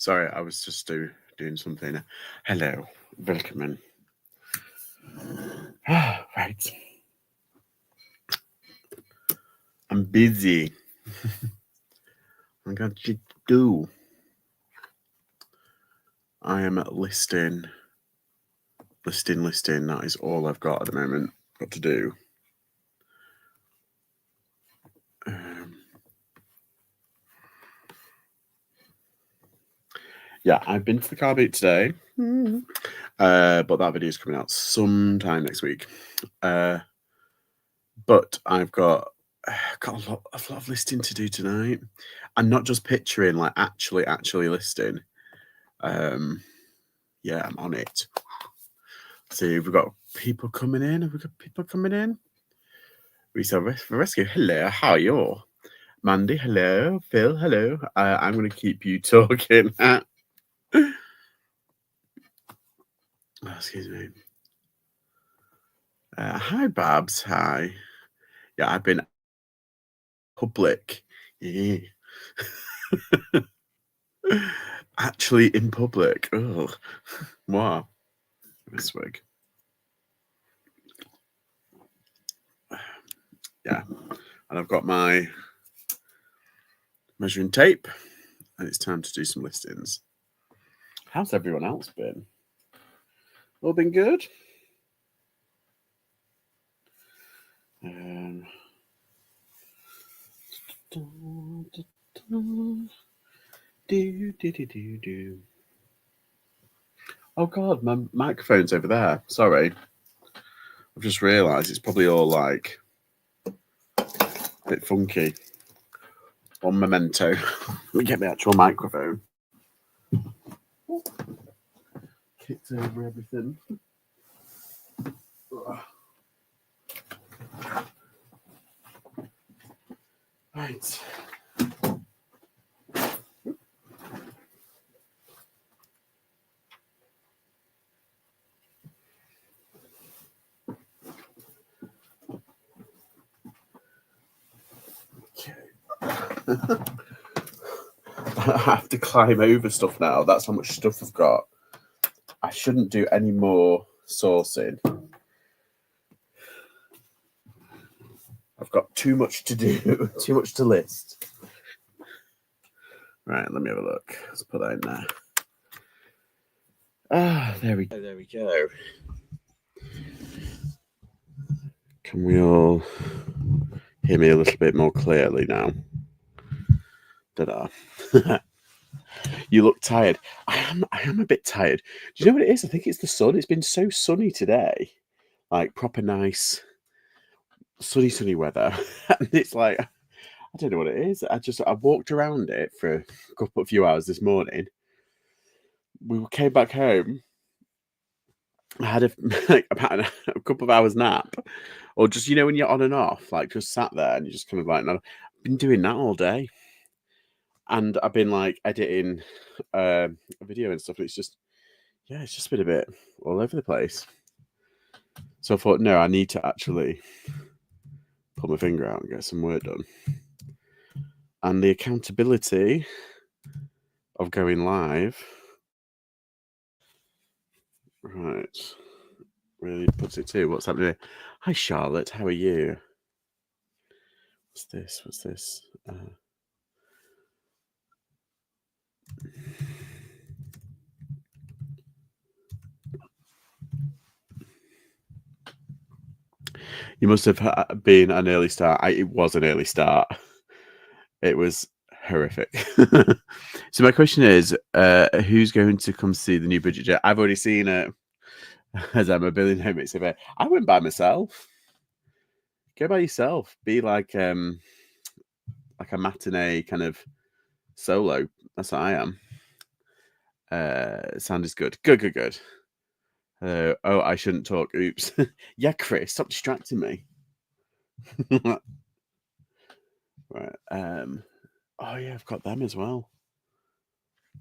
Sorry, I was just doing something. Hello, welcome. Right. I'm busy. I got shit to do. I am listing. That is all I've got at the moment. Got to do. Yeah, I've been to the car boot today. But that video is coming out sometime next week. But I've got a lot of listing to do tonight, and not just picturing, like actually listing. Yeah, I'm on it. See, we've got people coming in. Have we got people coming in? Reseller Rescue. Hello, how are you? Mandy, hello. Phil, hello. I'm going to keep you talking. Excuse me. Hi, Babs. Hi. Yeah, I've been public. Yeah. Actually in public. Oh, wow. This wig. Yeah. And I've got my measuring tape, and it's time to do some listings. How's everyone else been? All been good? Oh God, my microphone's over there. Sorry. I've just realised it's probably all like a bit funky. One memento. Let me get the actual microphone. Kicked over everything. Right. Okay. I have to climb over stuff now. That's how much stuff I've got. I shouldn't do any more sourcing. I've got too much to do, too much to list. Right, let me have a look. Let's put that in there. Ah, there we go. Can we all hear me a little bit more clearly now? Ta-da. You look tired. I am a bit tired. Do you know what it is? I think it's the sun. It's been so sunny today. Like proper nice sunny weather. And it's like, I don't know what it is. I walked around it for a few hours this morning. We came back home. I had about a couple of hours nap, or just when you're on and off, like just sat there and you just kind of like. I've been doing that all day, and I've been like editing a video and stuff. And it's just been a bit all over the place. So I thought, no, I need to actually pull my finger out and get some work done. And the accountability of going live, right, really puts it to what's happening. Hi, Charlotte. How are you? What's this? You must have been an early start. It was an early start. It was horrific. So my question is, who's going to come see the new budget jet? I've already seen it. As I'm a billionaire, it's a I went by myself. Go by yourself. Be like a matinee kind of solo. That's what I am. Sound is good. Good. Oh, I shouldn't talk. Oops. Yeah, Chris, stop distracting me. Right. Oh yeah, I've got them as well.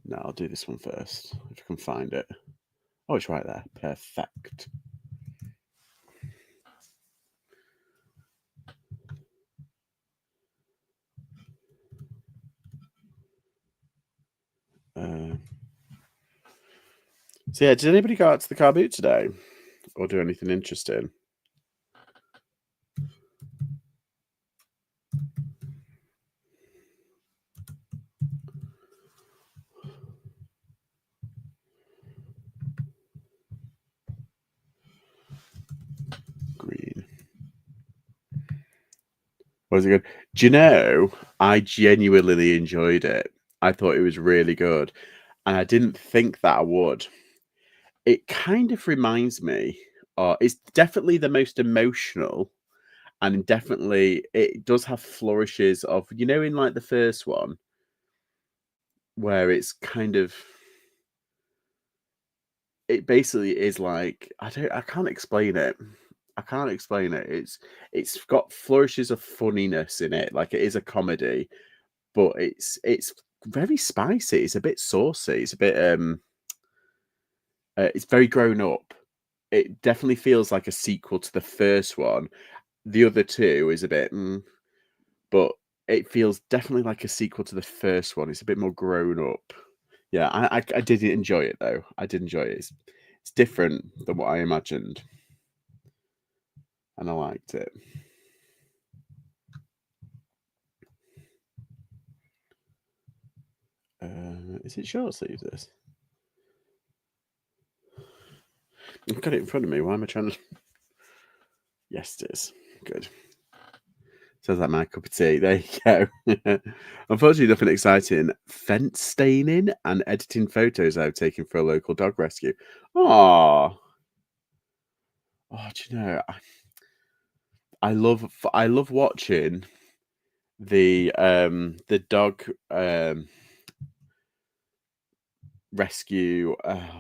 No, I'll do this one first if I can find it. Oh, it's right there. Perfect. So yeah, did anybody go out to the car boot today or do anything interesting? Green. Was it good? Do you know, I genuinely enjoyed it. I thought it was really good. And I didn't think that I would. It kind of reminds me, it's definitely the most emotional, and definitely it does have flourishes of, in like the first one, where it's kind of, it basically is like, I can't explain it. I can't explain it. It's got flourishes of funniness in it, like it is a comedy, but it's very spicy. It's a bit saucy. It's a bit it's very grown up. It definitely feels like a sequel to the first one. The other two is a bit, but it feels definitely like a sequel to the first one. It's a bit more grown up. Yeah, I did enjoy it though. I did enjoy it. It's different than what I imagined, and I liked it. Is it short sleeves? This I've got it in front of me. Why am I trying to? Yes, it is. Good. Sounds like my cup of tea. There you go. Unfortunately, nothing exciting. Fence staining and editing photos I've taken for a local dog rescue. Oh, do you know? I love watching the dog rescue.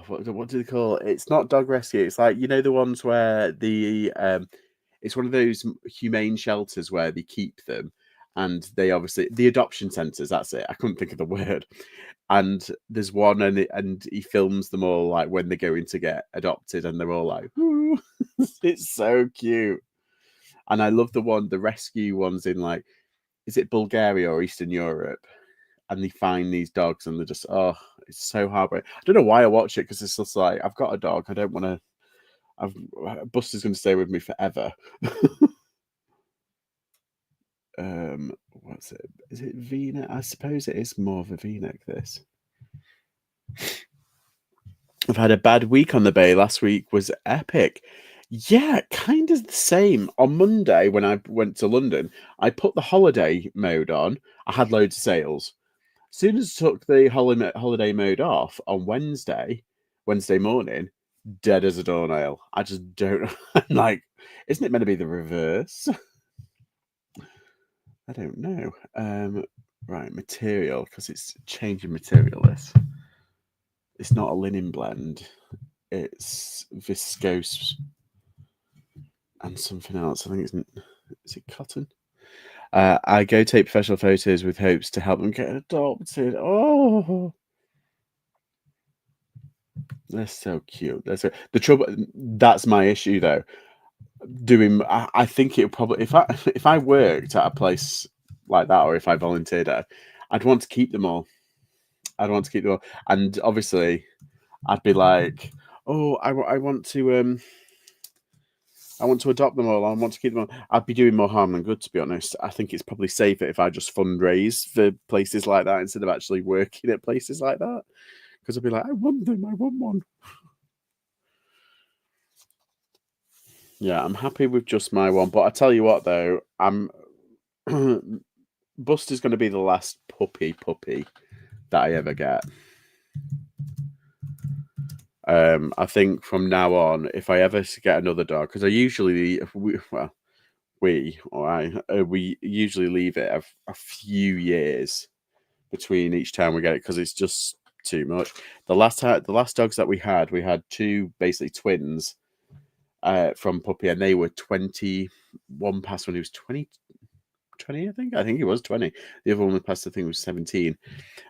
What do they call it? It's not dog rescue. It's like the ones where it's one of those humane shelters where they keep them, and they obviously the adoption centres. That's it. I couldn't think of the word. And there's one, and he films them all like when they're going to get adopted, and they're all like, "Ooh." It's so cute. And I love the rescue ones in like, is it Bulgaria or Eastern Europe? And they find these dogs, and they're just, oh, it's so heartbreaking. I don't know why I watch it, because it's just like, I've got a dog. I don't want to. Buster's going to stay with me forever. What's it? Is it V-neck? I suppose it is more of a V-neck. This. I've had a bad week on the bay. Last week was epic. Yeah, kind of the same. On Monday, when I went to London, I put the holiday mode on. I had loads of sales. As soon as I took the holiday mode off on Wednesday morning, dead as a doornail. I just don't. I'm like, isn't it meant to be the reverse? I don't know. Right, material, because it's changing material. It's not a linen blend. It's viscose and something else. I think is it cotton? I go take professional photos with hopes to help them get adopted. Oh, they're so cute. The trouble. That's my issue though. I think it probably, if I worked at a place like that, or if I volunteered at, I'd want to keep them all. I'd want to keep them all, and obviously, I'd be like, oh, I want to adopt them all. I want to keep them all. I'd be doing more harm than good, to be honest. I think it's probably safer if I just fundraise for places like that instead of actually working at places like that. Because I'd be like, I want them. I want one. Yeah, I'm happy with just my one. But I tell you what, though, Buster's going to be the last puppy that I ever get. I think from now on, if I ever get another dog, because I usually we usually leave it a few years between each time we get it, because it's just too much. The last dogs that we had two basically twins from puppy, and they were 20. One passed when he was 20, I think he was 20. The other one passed, I think, was 17.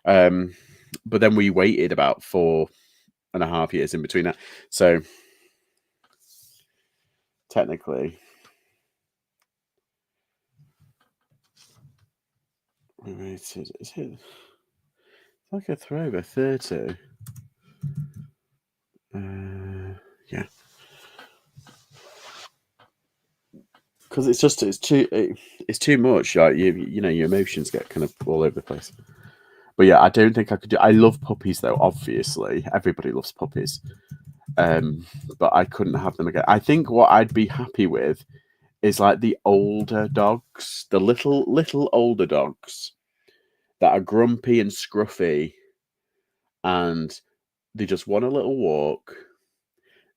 But then we waited about 4.5 years in between that. So technically, we waited. Is it like a throwback 30? Yeah, because it's too much. Like you know, your emotions get kind of all over the place. But yeah, I don't think I could do. I love puppies though. Obviously, everybody loves puppies. But I couldn't have them again. I think what I'd be happy with is like the older dogs, the little older dogs that are grumpy and scruffy, and they just want a little walk.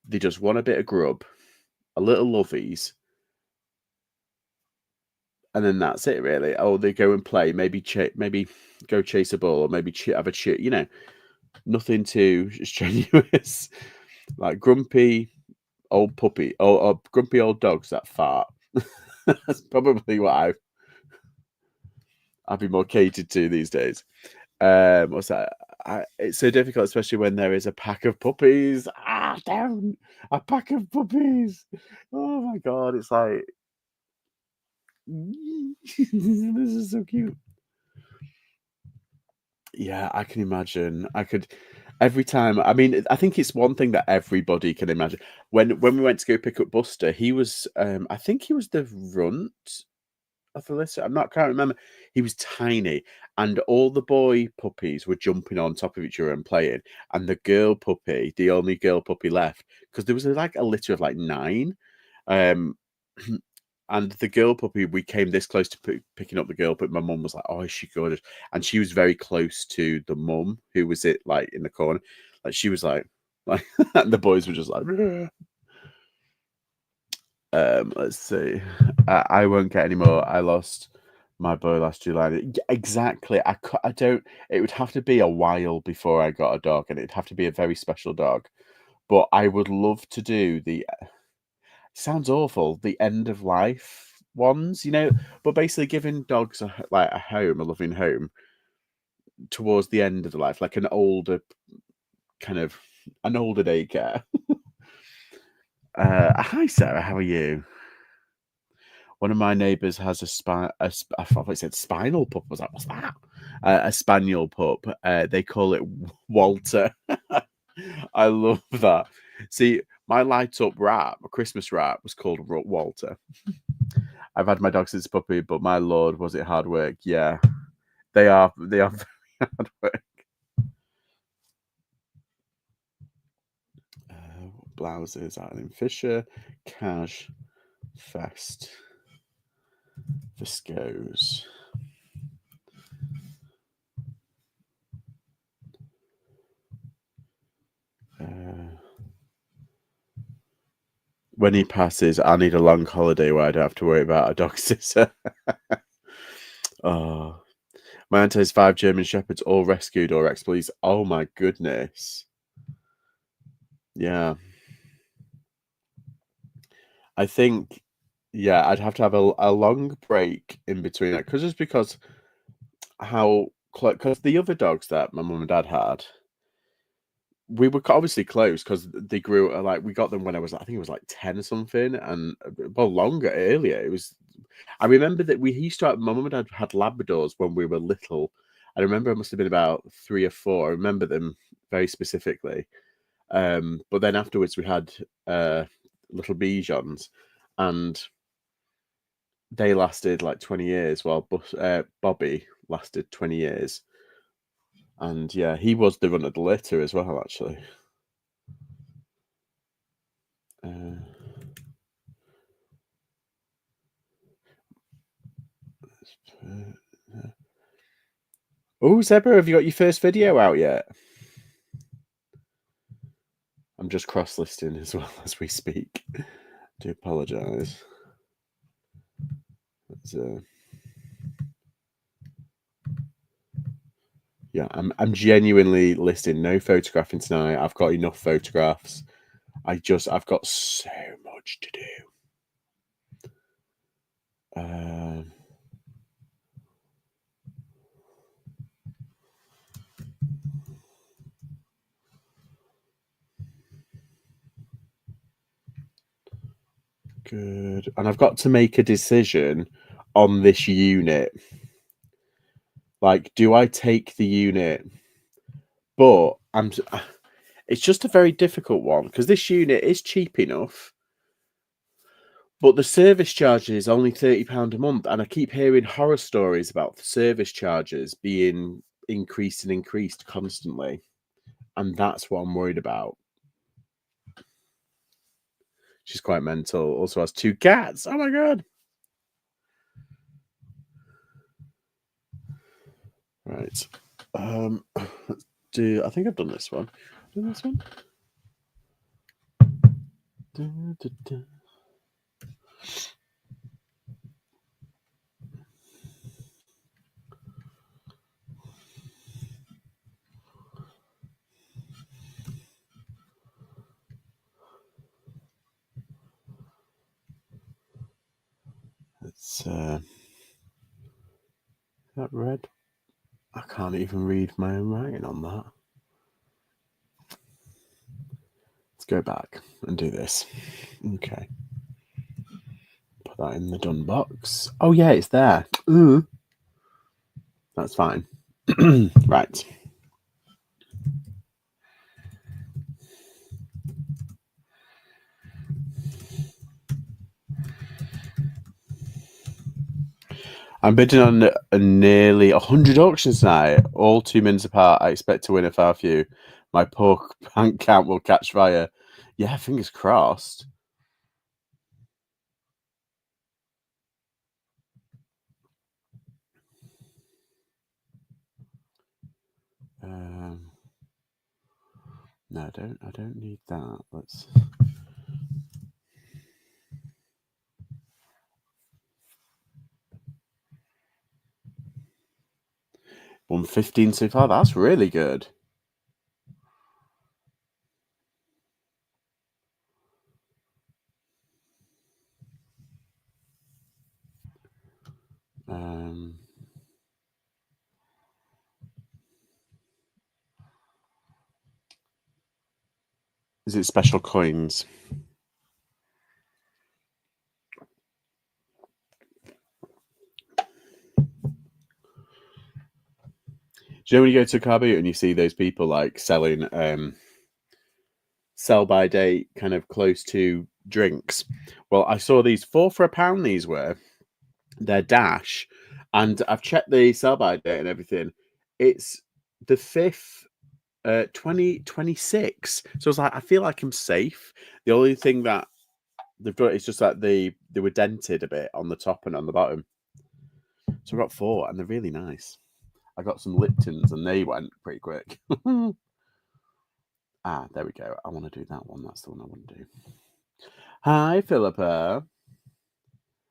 They just want a bit of grub, a little lovies, and then that's it really. Oh, they go and play, maybe go chase a ball, or maybe have a chit. You know, nothing too strenuous. Like grumpy old puppy, or grumpy old dogs that fart. That's probably what I'd be more catered to these days. What's that? It's so difficult, especially when there is a pack of puppies. Down a pack of puppies. Oh my god, it's like this is so cute. Yeah, I can imagine. I could every time. I mean, I think it's one thing that everybody can imagine. When we went to go pick up Buster, he was. I think he was the runt of the list. Can't remember. He was tiny, and all the boy puppies were jumping on top of each other and playing. And the girl puppy, the only girl puppy left, because there was like a litter of like 9. Um, and the girl puppy, we came this close to picking up the girl, but my mum was like, "Oh, is she good?" And she was very close to the mum, who was it like in the corner. Like she was like, and the boys were just like. Let's see. I won't get any more. I lost my boy last July. Exactly. I don't. It would have to be a while before I got a dog, and it'd have to be a very special dog. But I would love to do the. Sounds awful. The end of life ones, you know. But basically, giving dogs like a home, a loving home, towards the end of the life, like an older kind of an older daycare. Hi Sarah, how are you? One of my neighbours has I thought I said spinal pup. I was like, what's that? A spaniel pup. They call it Walter. I love that. See, my light up rat, my Christmas rat, was called Walter. I've had my dog since puppy, but my lord, was it hard work? Yeah, they are very hard work. Blouses, Eileen Fisher, Cash, Fest, Viscose. When he passes, I need a long holiday where I don't have to worry about a dog sitter. Oh, my aunt has 5 German Shepherds, all rescued or ex-police. Oh my goodness. Yeah. I think, yeah, I'd have to have a long break in between that because how because the other dogs that my mum and dad had, we were obviously close because they grew like we got them when I think it was like 10 or something, and well longer earlier. It was I remember that we used to have, my mum and dad had Labradors when we were little. I remember it must have been about 3 or 4. I remember them very specifically. But then afterwards we had little Bijons, and they lasted like 20 years, while Bobby lasted 20 years. And yeah, he was the run of the litter as well, actually. Uh, oh, Zebra, have you got your first video out yet? I'm just cross-listing as well as we speak. Do apologise. Yeah, I'm genuinely listing. No photographing tonight. I've got enough photographs. I've got so much to do. Good. And I've got to make a decision on this unit. Like, do I take the unit? But It's just a very difficult one because this unit is cheap enough, but the service charge is only £30 a month, and I keep hearing horror stories about the service charges being increased and increased constantly, and that's what I'm worried about. She's quite mental. Also has 2 cats. Oh my god! Right. Let's do. I think I've done this one. Done this one. It's that red. I can't even read my own writing on that. Let's go back and do this. Okay. Put that in the done box. Oh yeah, it's there. That's fine. Right. I'm bidding on nearly 100 auctions tonight, all 2 minutes apart. I expect to win a fair few. My poor bank account will catch fire. Yeah, fingers crossed. No, I don't need that. Let's. 115 so far. That's really good. Is it special coins? Do you know when you go to a car boot and you see those people like selling sell by date kind of close to drinks? Well, I saw these 4 for £1. These were their dash, and I've checked the sell by date and everything. It's the 5th 2026. So it's like I feel like I'm safe. The only thing that they've done is just that they were dented a bit on the top and on the bottom. So I've got 4 and they're really nice. I got some Liptons and they went pretty quick. There we go. I want to do that one. That's the one I want to do. Hi, Philippa.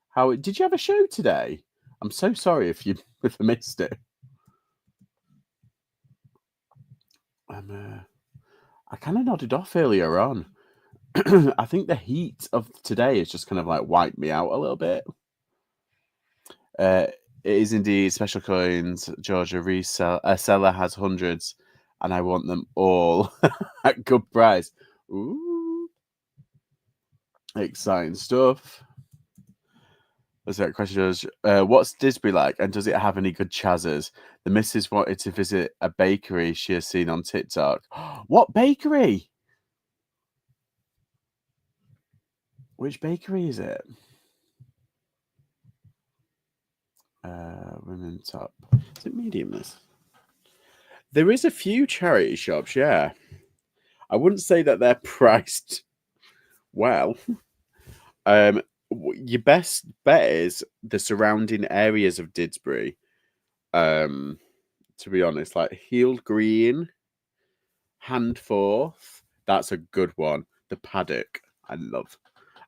How did you have a show today? I'm so sorry if I missed it. I kind of nodded off earlier on. I think the heat of today has just kind of like wiped me out a little bit. It is indeed special coins. Georgia seller has hundreds, and I want them all at good price. Ooh, exciting stuff. That's that question. What's Disbury like, and does it have any good chazzers? The missus wanted to visit a bakery she has seen on TikTok. What bakery? Which bakery is it? Women top. Is it medium? This. There is a few charity shops. Yeah, I wouldn't say that they're priced well. Your best bet is the surrounding areas of Didsbury. To be honest, like Heald Green, Handforth, that's a good one. The Paddock, I love.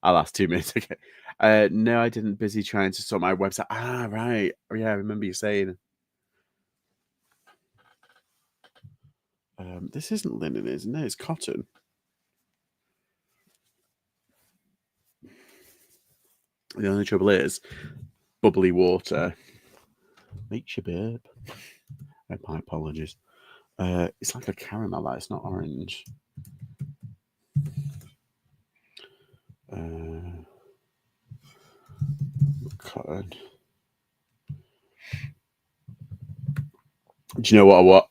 I'll ask 2 minutes. Okay. No, I didn't. Busy trying to sort my website. Right. Yeah, I remember you saying. This isn't linen, isn't it? It's cotton. The only trouble is, bubbly water makes you burp. My apologies. It's like a caramel. It's not orange. Cotton. Do you know what I want?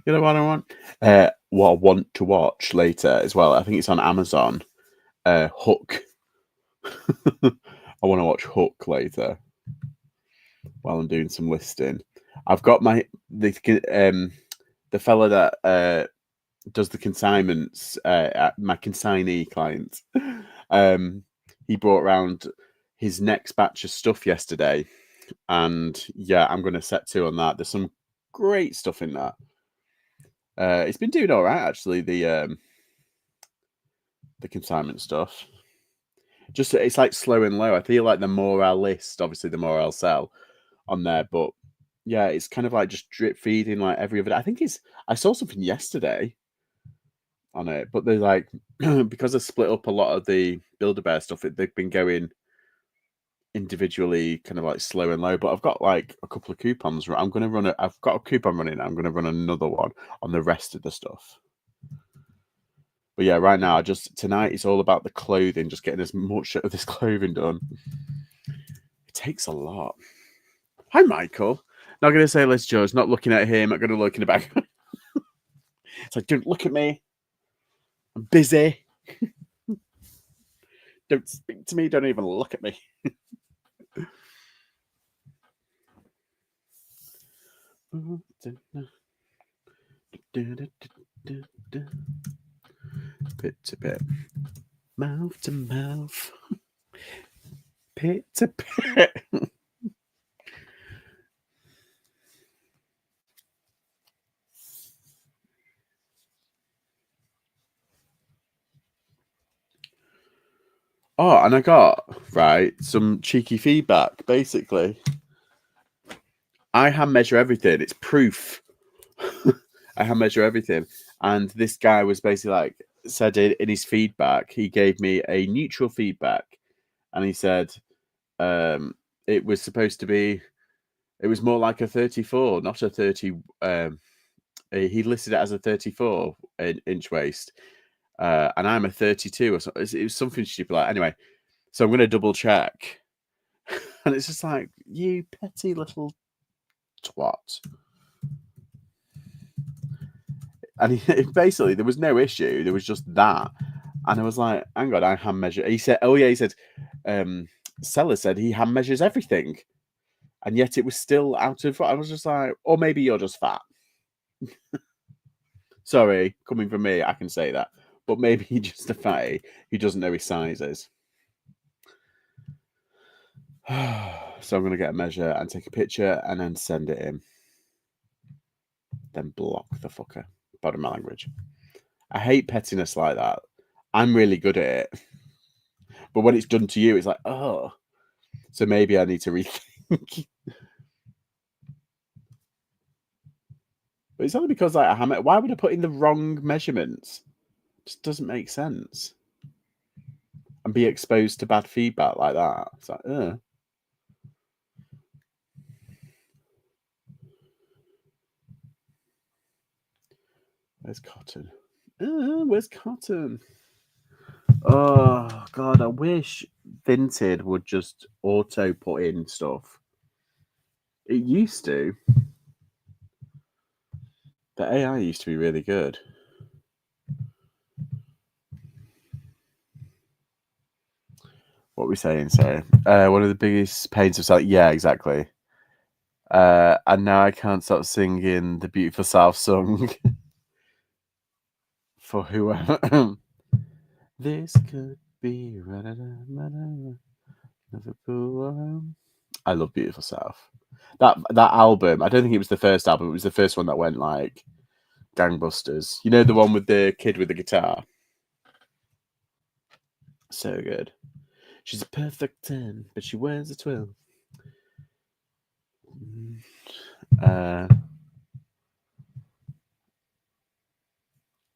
You know what I want? what I want to watch later as well. I think it's on Amazon. Hook. I want to watch Hook later while I'm doing some listing. I've got the fella that does the consignments, my consignee client. He brought around his next batch of stuff yesterday, and yeah, I'm going to set to on that. There's some great stuff in that. It's been doing all right actually. The consignment stuff. Just it's like slow and low. I feel like the more I list, obviously, the more I'll sell on there. But yeah, it's kind of like just drip feeding like every other day. I saw something yesterday on it, but they're like because I split up a lot of the Build-A-Bear stuff, they've been going individually kind of like slow and low. But I've got like a couple of coupons. I'm going to run it. I've got a coupon running. I'm going to run another one on the rest of the stuff. But yeah, right now, tonight it's all about the clothing, just getting as much of this clothing done. It takes a lot. Hi, Michael. Not going to say let's Joe's, not looking at him, not going to look in the back. It's like, don't look at me. I'm busy. Don't speak to me. Don't even look at me. Bit to bit. Mouth to mouth. Pit to pit. Oh, and I got, right, some cheeky feedback, basically. I hand measure everything. It's proof. I hand measure everything. And this guy was basically like, said in his feedback, he gave me a neutral feedback. And he said it was supposed to be, it was more like a 34, not a 30. He listed it as a 34 inch waist. And I'm a 32 or something. It was something stupid like anyway. So I'm going to double check. And it's just like, you petty little twat. And basically, there was no issue. There was just that. And I was like, hang on, I hand measure. He said, oh, yeah, he said, Seller said he hand measures everything. And yet it was still out of, I was just like, or maybe you're just fat. Sorry, coming from me, I can say that. But maybe he's just a fatty who doesn't know his sizes. So I'm going to get a measure and take a picture and then send it in. Then block the fucker. Pardon my language. I hate pettiness like that. I'm really good at it. But when it's done to you, it's like, oh. So maybe I need to rethink. But it's only because like why would I put in the wrong measurements? It just doesn't make sense. And be exposed to bad feedback like that. It's like, ugh. Where's Cotton? Where's Cotton? Oh God, I wish Vinted would just auto put in stuff. It used to. The AI used to be really good. What are we saying? Sorry. One of the biggest pains of selling. Yeah, exactly. And now I can't stop singing the Beautiful South song for whoever. This could be Liverpool. I love Beautiful South. That album. I don't think it was the first album. It was the first one that went like gangbusters. You know the one with the kid with the guitar. So good. She's a perfect 10, but she wears a 12.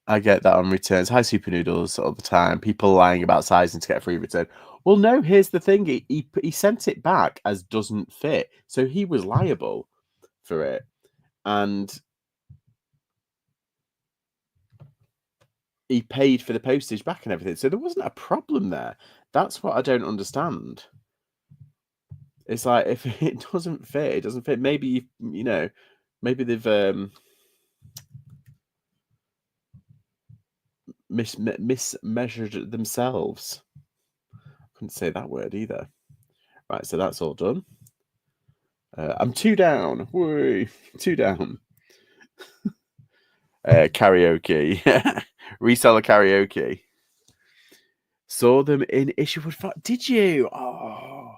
I get that on returns. Hi, Super Noodles, all the time. People lying about sizing to get a free return. Well, no, here's the thing. He sent it back as doesn't fit. So he was liable for it. And he paid for the postage back and everything. So there wasn't a problem there. That's what I don't understand. It's like, if it doesn't fit, it doesn't fit. Maybe, maybe they've... mismeasured themselves. Couldn't say that word either. Right, so that's all done. I'm 2 down. Woo, 2 down. Karaoke. Reseller karaoke. Saw them in Isherwood Farm. Did you? Oh,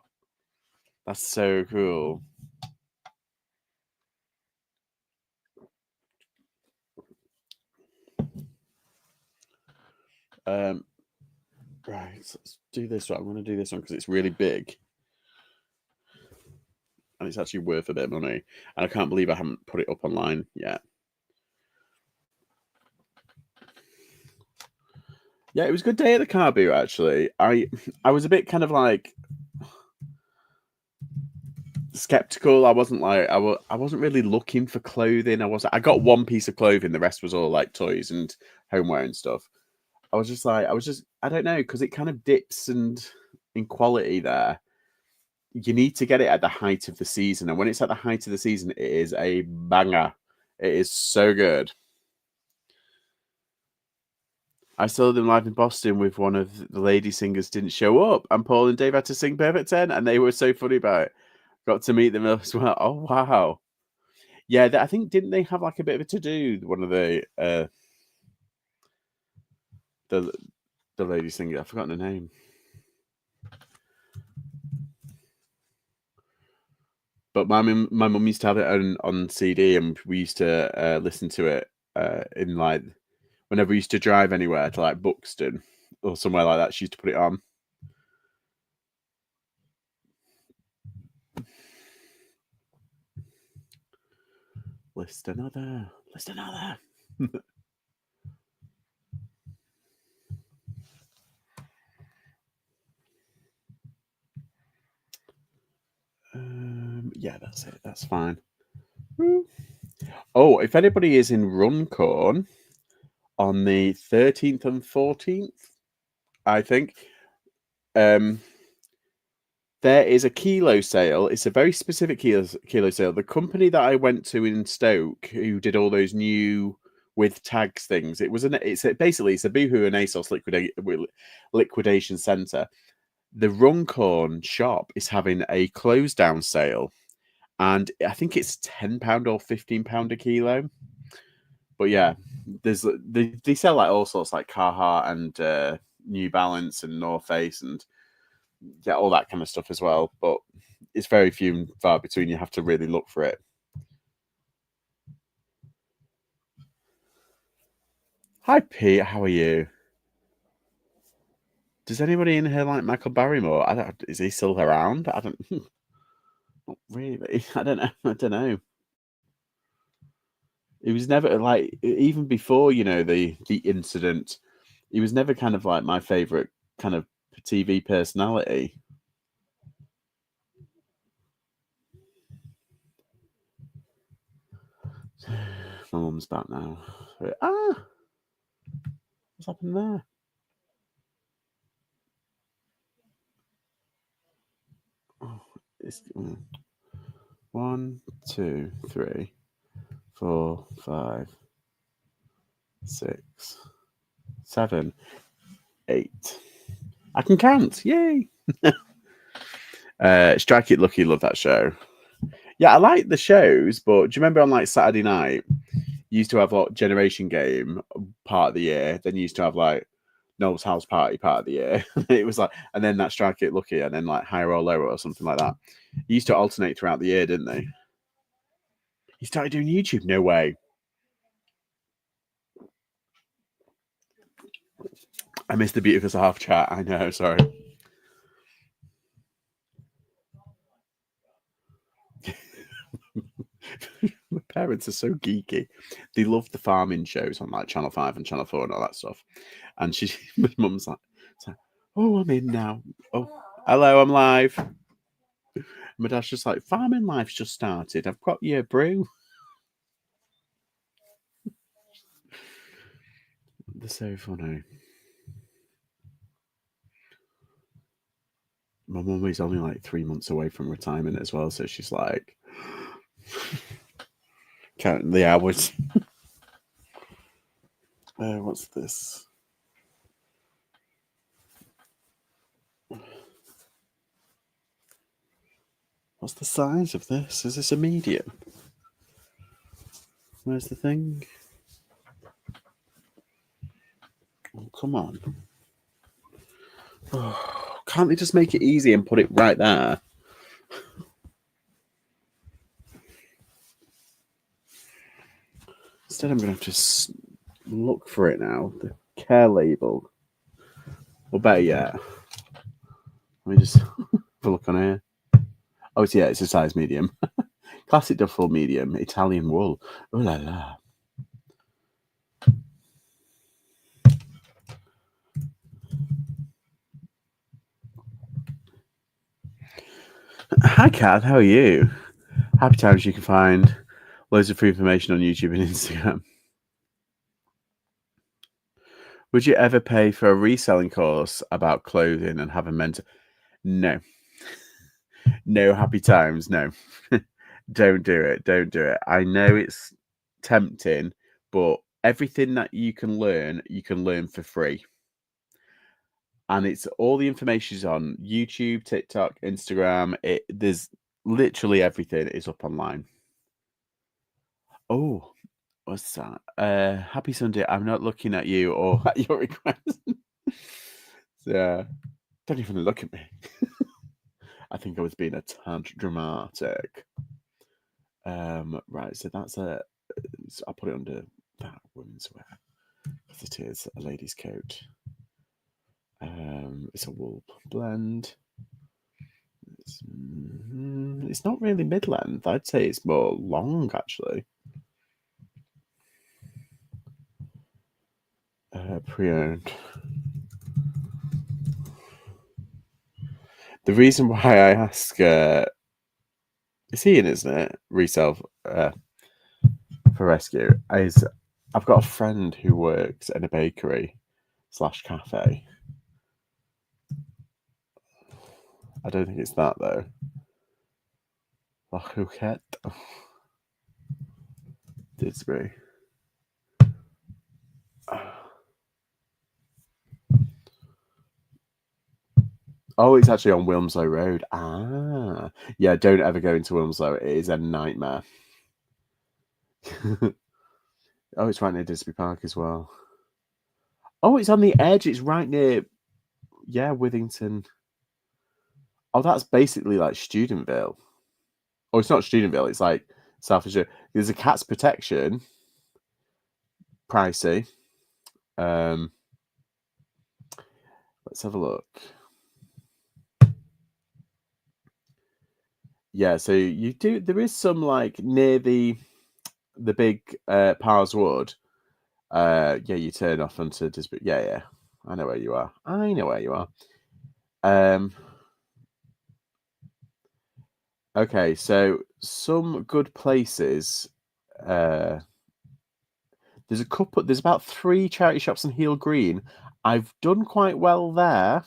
that's so cool. Right, let's do this one. I'm going to do this one because it's really big. And it's actually worth a bit of money. And I can't believe I haven't put it up online yet. Yeah, it was a good day at the car boot, actually. I was a bit kind of like skeptical. I wasn't like I wasn't really looking for clothing. I got one piece of clothing. The rest was all like toys and homeware and stuff. I don't know, because it kind of dips and in quality there. You need to get it at the height of the season, and when it's at the height of the season, it is a banger. It is so good. I saw them live in Boston with one of the lady singers didn't show up, and Paul and Dave had to sing Perfect 10, and they were so funny about it. Got to meet them as well. Oh wow. Yeah, I think didn't they have like a bit of a to do? One of the lady singer. I've forgotten her name. But my mum used to have it on CD, and we used to listen to it in like whenever we used to drive anywhere to like Buxton or somewhere like that. She used to put it on. List another. Yeah, that's it. That's fine. Oh, if anybody is in Runcorn on the 13th and 14th, I think, there is a kilo sale. It's a very specific kilo sale. The company that I went to in Stoke, who did all those new with tags things, basically it's a Boohoo and ASOS liquidation center. The Runcorn shop is having a close down sale, and I think it's £10 or £15 a kilo. But yeah, they sell like all sorts, like Carhartt and New Balance and North Face and yeah, all that kind of stuff as well. But it's very few and far between. You have to really look for it. Hi, Pete. How are you? Does anybody in here like Michael Barrymore? Is he still around? I don't. Not really. I don't know. I don't know. He was never like, even before the incident. He was never kind of like my favorite kind of TV personality. My mum's back now. What's happened there? Oh, it's 1, 2, 3, 4, 5, 6, 7, 8. I can count. Yay! Strike It Lucky, love that show. Yeah, I like the shows, but do you remember on like Saturday night, you used to have like Generation Game part of the year, then you used to have like Noel's House Party part of the year. It was like, and then that Strike It Lucky, and then like Higher or Lower or something like that. You used to alternate throughout the year, didn't they? You started doing YouTube? No way. I missed the Beautiful half chat. I know, sorry. My parents are so geeky. They love the farming shows on like Channel 5 and Channel 4 and all that stuff. And my mum's like, oh, I'm in now. Oh, hello, I'm live. My dad's just like, farming life's just started. I've got your brew. They're so funny. My mum is only like 3 months away from retirement as well, so she's like counting the hours. What's this? What's the size of this? Is this a medium? Where's the thing? Oh, come on. Oh, can't they just make it easy and put it right there? Instead, I'm going to have to look for it now. The care label. Or better yet, let me just have a look on here. Oh, it's a size medium. Classic duffel medium, Italian wool. Oh la la. Hi, Kat. How are you? Happy times. You can find loads of free information on YouTube and Instagram. Would you ever pay for a reselling course about clothing and have a mentor? No. No, happy times. No. Don't do it. Don't do it. I know it's tempting, but everything that you can learn for free. And it's all the information is on YouTube, TikTok, Instagram. There's literally everything is up online. Oh, what's that? Happy Sunday. I'm not looking at you or at your request. So, don't even look at me. I think I was being a tad dramatic. Right, so that's I'll put it under that women's wear because it is a lady's coat. It's a wool blend. It's not really mid-length. I'd say it's more long, actually. Pre-owned. The reason why I ask, it's Ian, isn't it? Resell for rescue is I've got a friend who works in a bakery / cafe. I don't think it's that though. La Houquette. Didsbury. Oh, it's actually on Wilmslow Road. Ah, yeah. Don't ever go into Wilmslow. It is a nightmare. Oh, it's right near Didsbury Park as well. Oh, it's on the edge. It's right near, Withington. Oh, that's basically like Studentville. Oh, it's not Studentville. It's like South. There's a Cat's Protection. Pricey. Let's have a look. Yeah, so you do. There is some like near the big Pars Wood. You turn off onto Disbury. Yeah. I know where you are. Okay, so some good places. There's a couple. There's about 3 charity shops in Heel Green. I've done quite well there,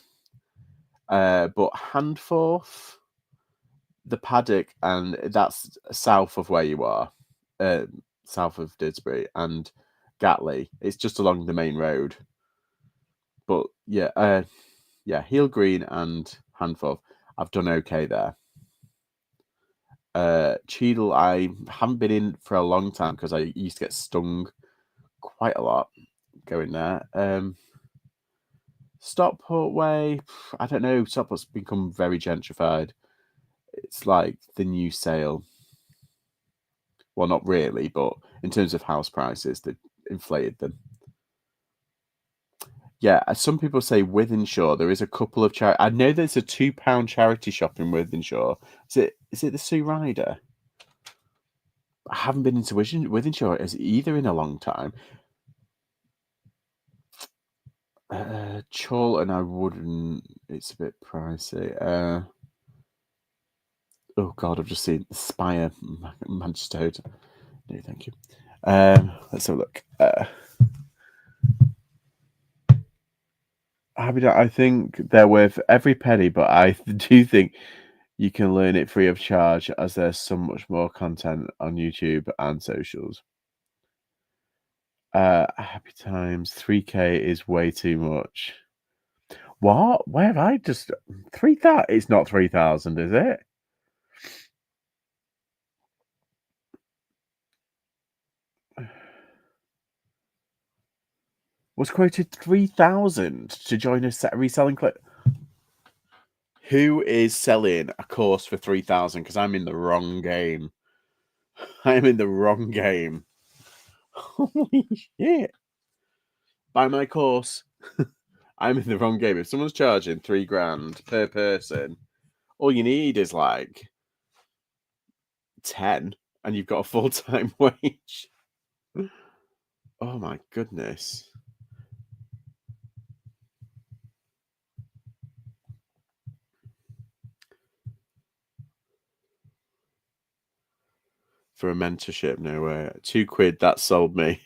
but Handforth, the Paddock, and that's south of where you are, south of Didsbury, and Gatley. It's just along the main road. But Heel Green and Handforth, I've done okay there. Cheadle, I haven't been in for a long time because I used to get stung quite a lot going there. Stockport Way, I don't know. Stockport's become very gentrified. It's like the new Sale. Well, not really, but in terms of house prices, they've inflated them. Yeah, some people say Wythenshawe. There is a couple of charity. I know there's a £2 charity shop in Wythenshawe. Is it the Sue Ryder? I haven't been into Wythenshawe as either in a long time. Chorlton, I wouldn't. It's a bit pricey. Oh God, I've just seen Spire, Manchester. No, thank you. Let's have a look. I think they're worth every penny, but I do think you can learn it free of charge as there's so much more content on YouTube and socials. Happy times. 3K is way too much. What? Where have I just 3,000? It's not 3,000, is it? was quoted 3,000 to join a reselling club. Who is selling a course for 3,000? Because I'm in the wrong game. I am in the wrong game. Holy shit! Buy my course. I'm in the wrong game. If someone's charging $3,000 per person, all you need is like 10, and you've got a full-time wage. Oh my goodness! For a mentorship, no way. £2, that sold me.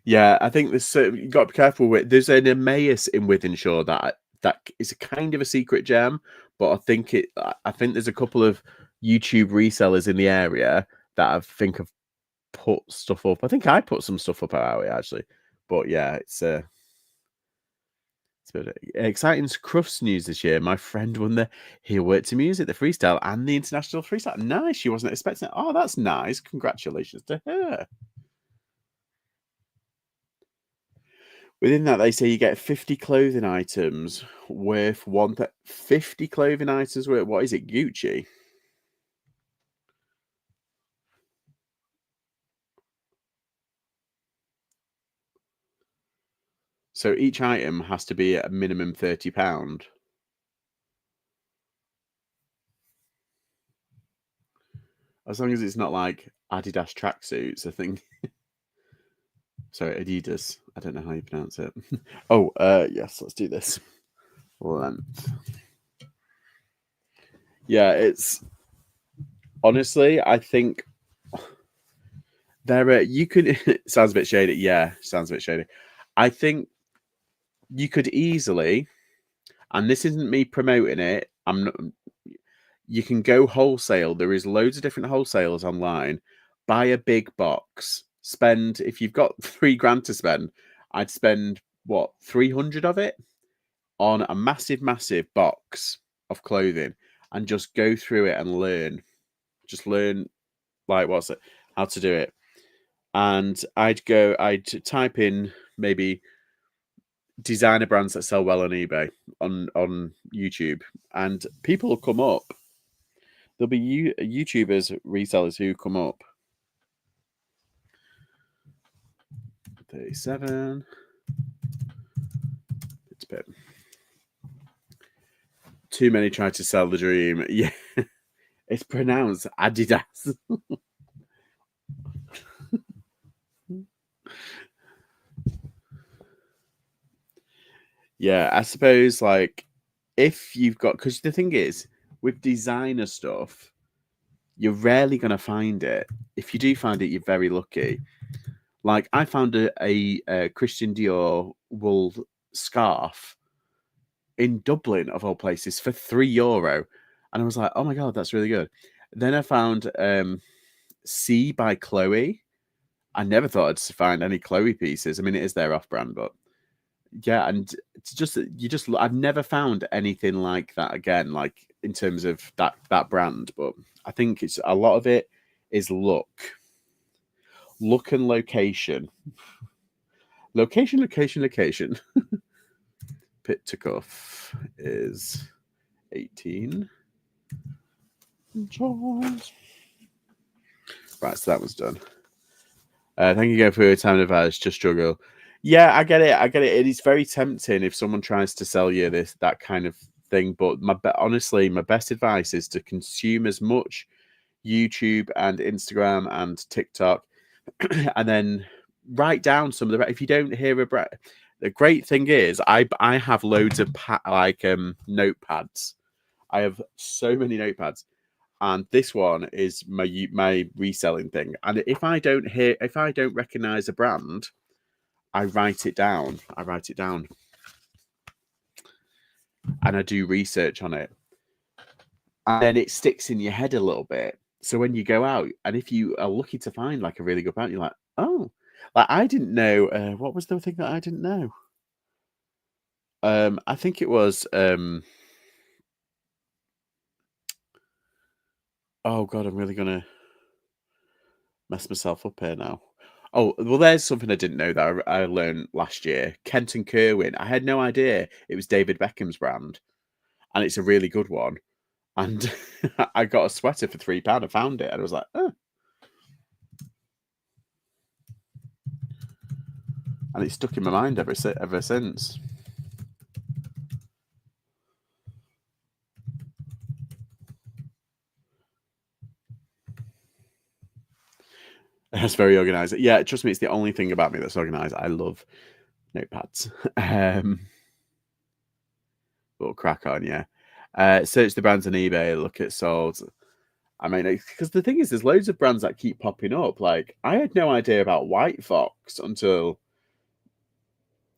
Yeah, I think there's you got to be careful with. There's an Emmaus in Wythenshawe that is a kind of a secret gem, but I think there's a couple of YouTube resellers in the area that I think have put stuff up. I think I put some stuff up about it actually, but yeah, it's a bit exciting Crufts news this year. My friend won he worked to music, the freestyle, and the international freestyle. Nice. She wasn't expecting it. Oh, that's nice. Congratulations to her. Within that, they say you get 50 clothing items worth 50 clothing items worth. What is it, Gucci? So each item has to be at a minimum £30. As long as it's not like Adidas tracksuits, I think. Sorry, Adidas. I don't know how you pronounce it. Oh, yes, let's do this. Length. Yeah, it's honestly, I think you could it sounds a bit shady. Yeah, sounds a bit shady. I think you could easily, and this isn't me promoting it, I'm not, you can go wholesale. There is loads of different wholesalers online. Buy a big box. Spend, if you've got £3,000 to spend, I'd spend what, 300 of it on a massive, massive box of clothing and just go through it and learn. Just learn like how to do it. And I'd type in maybe designer brands that sell well on eBay on YouTube, and people will come up. There'll be YouTubers, resellers who come up. 37. It's a bit too many try to sell the dream. Yeah, it's pronounced Adidas. Yeah, I suppose like if you've got, because the thing is with designer stuff, you're rarely going to find it. If you do find it, you're very lucky. Like I found a Christian Dior wool scarf in Dublin of all places for €3, and I was like, oh my god, that's really good. Then I found C by Chloe. I never thought I'd find any Chloe pieces. I mean, it is their off-brand, but yeah, and it's just I've never found anything like that again, like in terms of that brand. But I think it's a lot of it is look and location. Location. Pit to cuff is 18 inches. Right, so that one's done. Thank you again for your time and advice. Just struggle. Yeah, I get it. It is very tempting if someone tries to sell you that kind of thing. But honestly, my best advice is to consume as much YouTube and Instagram and TikTok, and then write down some of the. If you don't hear the great thing is I have loads of notepads. I have so many notepads, and this one is my reselling thing. And if I don't recognize a brand, I write it down. And I do research on it, and then it sticks in your head a little bit. So when you go out, and if you are lucky to find like a really good brand, you're like, oh, like I didn't know. What was the thing that I didn't know? I think it was. Oh god, I'm really gonna mess myself up here now. Oh, well, there's something I didn't know that I learned last year. Kent and Kerwin. I had no idea it was David Beckham's brand, and it's a really good one. And I got a sweater for £3. I found it, and I was like, oh. And it's stuck in my mind ever since. That's very organized. Yeah, trust me, it's the only thing about me that's organized. I love notepads. We'll crack on, yeah. Search the brands on eBay, look at sold. I mean, because the thing is, there's loads of brands that keep popping up. Like, I had no idea about White Fox until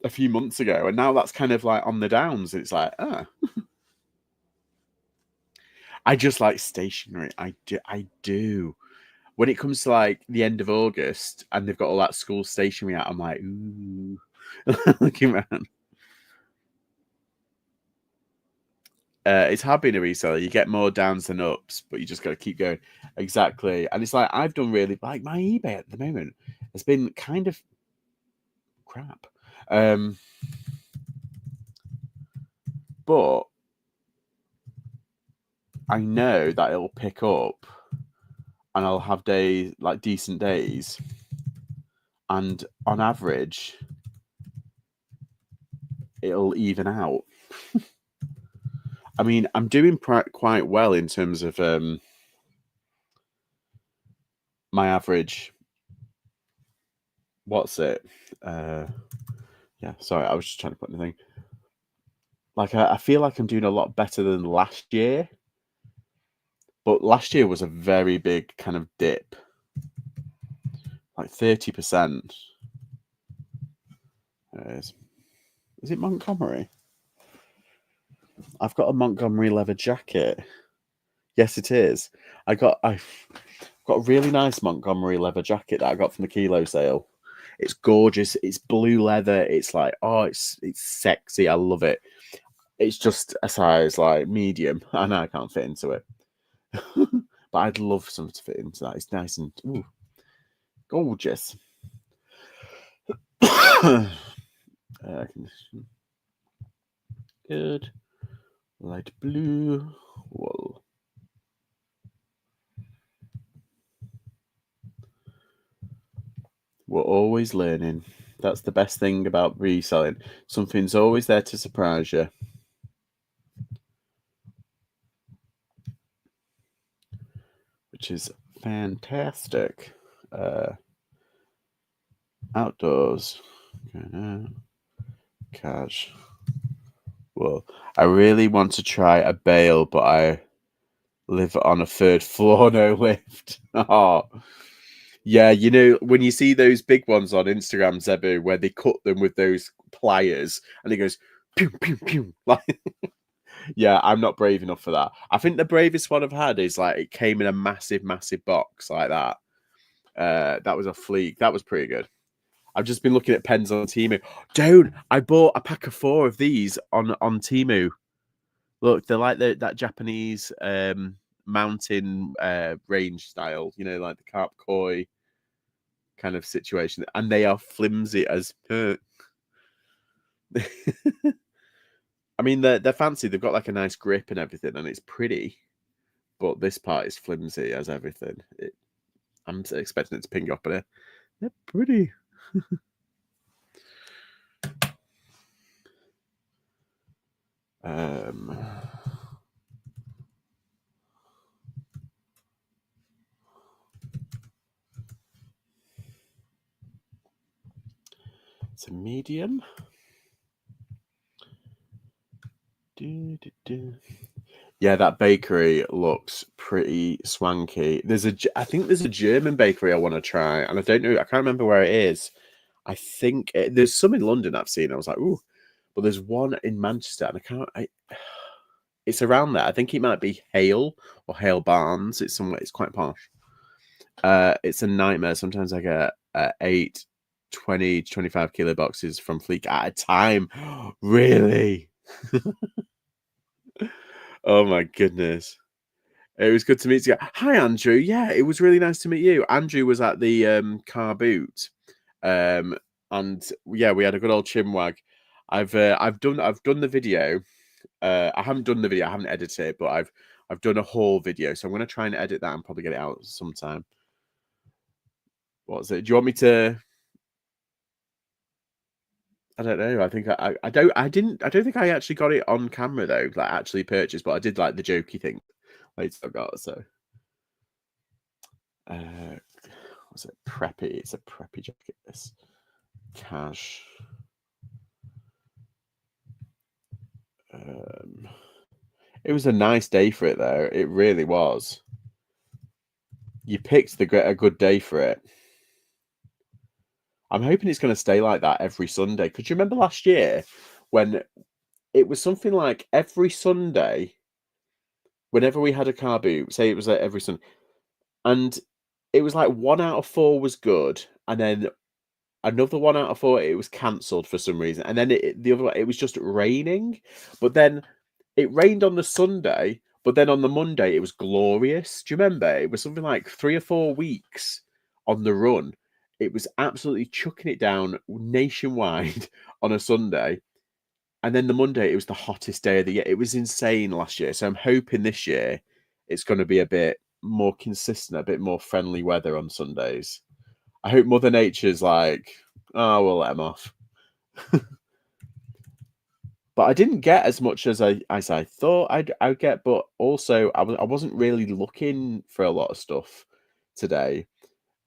a few months ago, and now that's kind of like on the downs. It's like, I just like stationery. I do. When it comes to like the end of August and they've got all that school stationery out, I'm like, ooh, looking around. It's hard being a reseller. You get more downs than ups, but you just got to keep going. Exactly. And it's like, I've done really, like my eBay at the moment has been kind of crap. But I know that it'll pick up and I'll have days, like decent days. And on average, it'll even out. I mean, I'm doing quite well in terms of my average. What's it? Yeah, sorry, I was just trying to put anything. Like, I feel like I'm doing a lot better than last year. But last year was a very big kind of dip. Like 30%. Is it Montgomery? I've got a Montgomery leather jacket. Yes, it is. I've got a really nice Montgomery leather jacket that I got from the Kilo sale. It's gorgeous. It's blue leather. It's like, oh, it's sexy. I love it. It's just a size like medium. I know I can't fit into it. But I'd love something to fit into that. It's nice and gorgeous. Good. Light blue wool. We're always learning. That's the best thing about reselling. Something's always there to surprise you. Which is fantastic. Outdoors. Cash. Well, I really want to try a bale, but I live on a third floor, no lift. Oh, yeah. You know, when you see those big ones on Instagram, Zebu, where they cut them with those pliers and it goes pew, pew, pew. Like, yeah, I'm not brave enough for that. I think the bravest one I've had is like it came in a massive, massive box like that. That was a fleek. That was pretty good. I've just been looking at pens on Temu. Dude, I bought a pack of 4 of these on Temu. Look, they're like that Japanese mountain range style, you know, like the carp koi kind of situation. And they are flimsy as per. I mean, they're fancy. They've got like a nice grip and everything, and it's pretty. But this part is flimsy as everything. I'm expecting it to ping up, but they're pretty. It's a medium. Yeah, that bakery looks pretty swanky. I think there's a German bakery I want to try, and I don't know. I can't remember where it is. I think there's some in London I've seen. I was like, ooh, but there's one in Manchester, and I can't. It's around there. I think it might be Hale or Hale Barnes. It's somewhere. It's quite posh. It's a nightmare. Sometimes I get 8, 20 to 25 kilo boxes from Fleek at a time. Really? Oh my goodness. It was good to meet you. Hi, Andrew. Yeah, it was really nice to meet you. Andrew was at the car boot, um, and yeah, we had a good old chinwag. I've done the video. I haven't done the video. I haven't edited it, but I've done a whole video. So I'm gonna try and edit that and probably get it out sometime. What's it? Do you want me to? I don't know. I think I don't. I didn't. I don't think I actually got it on camera though. Like actually purchased, but I did like the jokey thing. Later I got so. Uh, was it preppy? It's a preppy jacket. This cash. Um, it was a nice day for it though. It really was. You picked a good day for it. I'm hoping it's going to stay like that every Sunday. Could you remember last year when it was something like every Sunday, whenever we had a car boot, say it was like every Sunday, and it was like 1 out of 4 was good, and then another 1 out of 4 it was cancelled for some reason, and then the other one it was just raining, but then it rained on the Sunday, but then on the Monday it was glorious. Do you remember? It was something like 3 or 4 weeks on the run. It was absolutely chucking it down nationwide on a Sunday. And then the Monday, it was the hottest day of the year. It was insane last year. So I'm hoping this year it's going to be a bit more consistent, a bit more friendly weather on Sundays. I hope Mother Nature's like, oh, we'll let them off. But I didn't get as much as I thought I'd get. But also, I wasn't really looking for a lot of stuff today.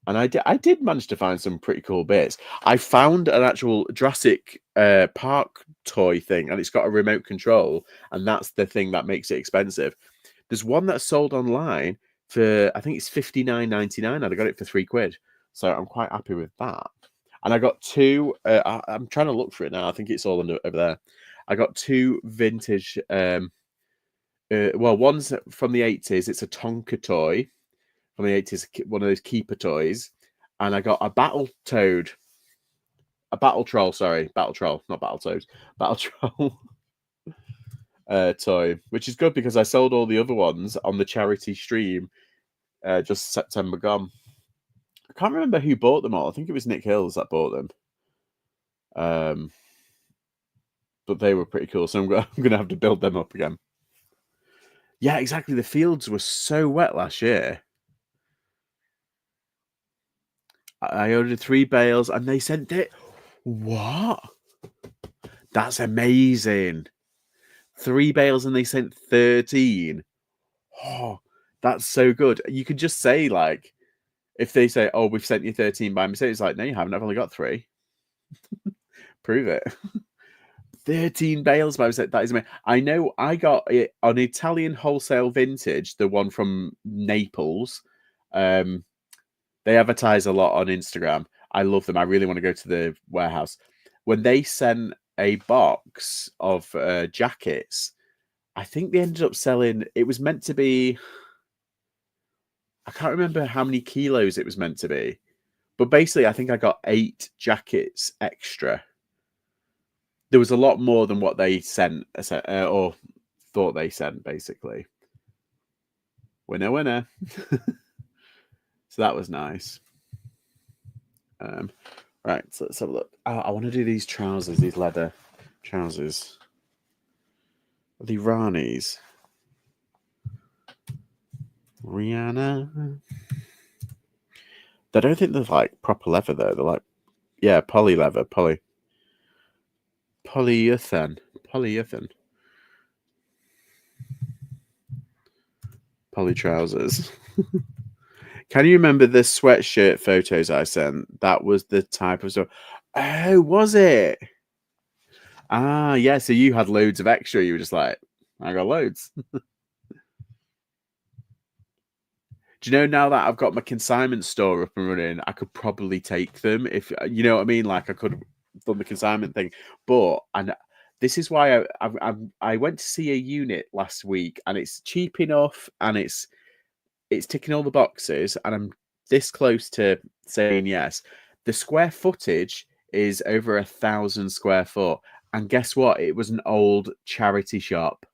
And I did manage to find some pretty cool bits. I found an actual Jurassic Park toy thing, and it's got a remote control, and that's the thing that makes it expensive. There's one that's sold online for I think it's £59.99, and I got it for £3. So I'm quite happy with that. And I got two. I'm trying to look for it now. I think it's all over there. I got two vintage. Well, one's from the 80s. It's a Tonka toy from the 80s, one of those keeper toys, and I got a battle troll, not battle toad, battle troll toy, which is good because I sold all the other ones on the charity stream just September gone. I can't remember who bought them all. I think it was Nick Hills that bought them. But they were pretty cool, so I'm going to have to build them up again. Yeah, exactly. The fields were so wet last year. I ordered 3 bales and they sent it. What? That's amazing. 3 bales and they sent 13. Oh, that's so good. You could just say, like, if they say, oh, we've sent you 13 by mistake, it's like, no, you haven't. I've only got 3. Prove it. 13 bales by mistake. That is amazing. I know I got it on Italian wholesale vintage, the one from Naples. They advertise a lot on Instagram. I love them. I really want to go to the warehouse. When they sent a box of jackets, I think they ended up selling. It was meant to be. I can't remember how many kilos it was meant to be, but basically, I think I got 8 jackets extra. There was a lot more than what they sent or thought they sent. Basically, winner, winner. So that was nice. Right, so let's have a look. I want to do these trousers, these leather trousers. The Ranis. Rihanna. I don't think they're like proper leather though. They're like, yeah, poly leather, polyurethane. Poly trousers. Can you remember the sweatshirt photos I sent? That was the type of stuff. Oh, was it? Ah, yeah. So you had loads of extra. You were just like, I got loads. Do you know now that I've got my consignment store up and running, I could probably take them if you know what I mean. Like I could have done the consignment thing, but and this is why I went to see a unit last week, and it's cheap enough, and it's ticking all the boxes, and I'm this close to saying yes. The square footage is over 1,000 square foot, and guess what? It was an old charity shop.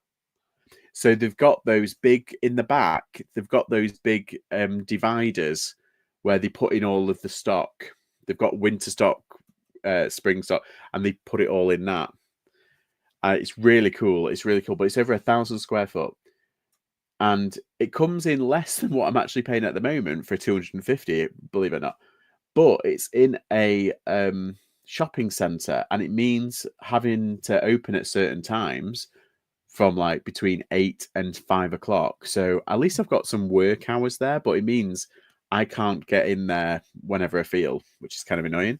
So they've got those big in the back. They've got those big dividers where they put in all of the stock. They've got winter stock, spring stock, and they put it all in that. It's really cool. It's really cool, but it's over 1,000 square foot, and it comes in less than what I'm actually paying at the moment for 250. Believe it or not, but it's in a shopping centre, and it means having to open at certain times from like between 8 and 5 o'clock. So at least I've got some work hours there, but it means I can't get in there whenever I feel, which is kind of annoying.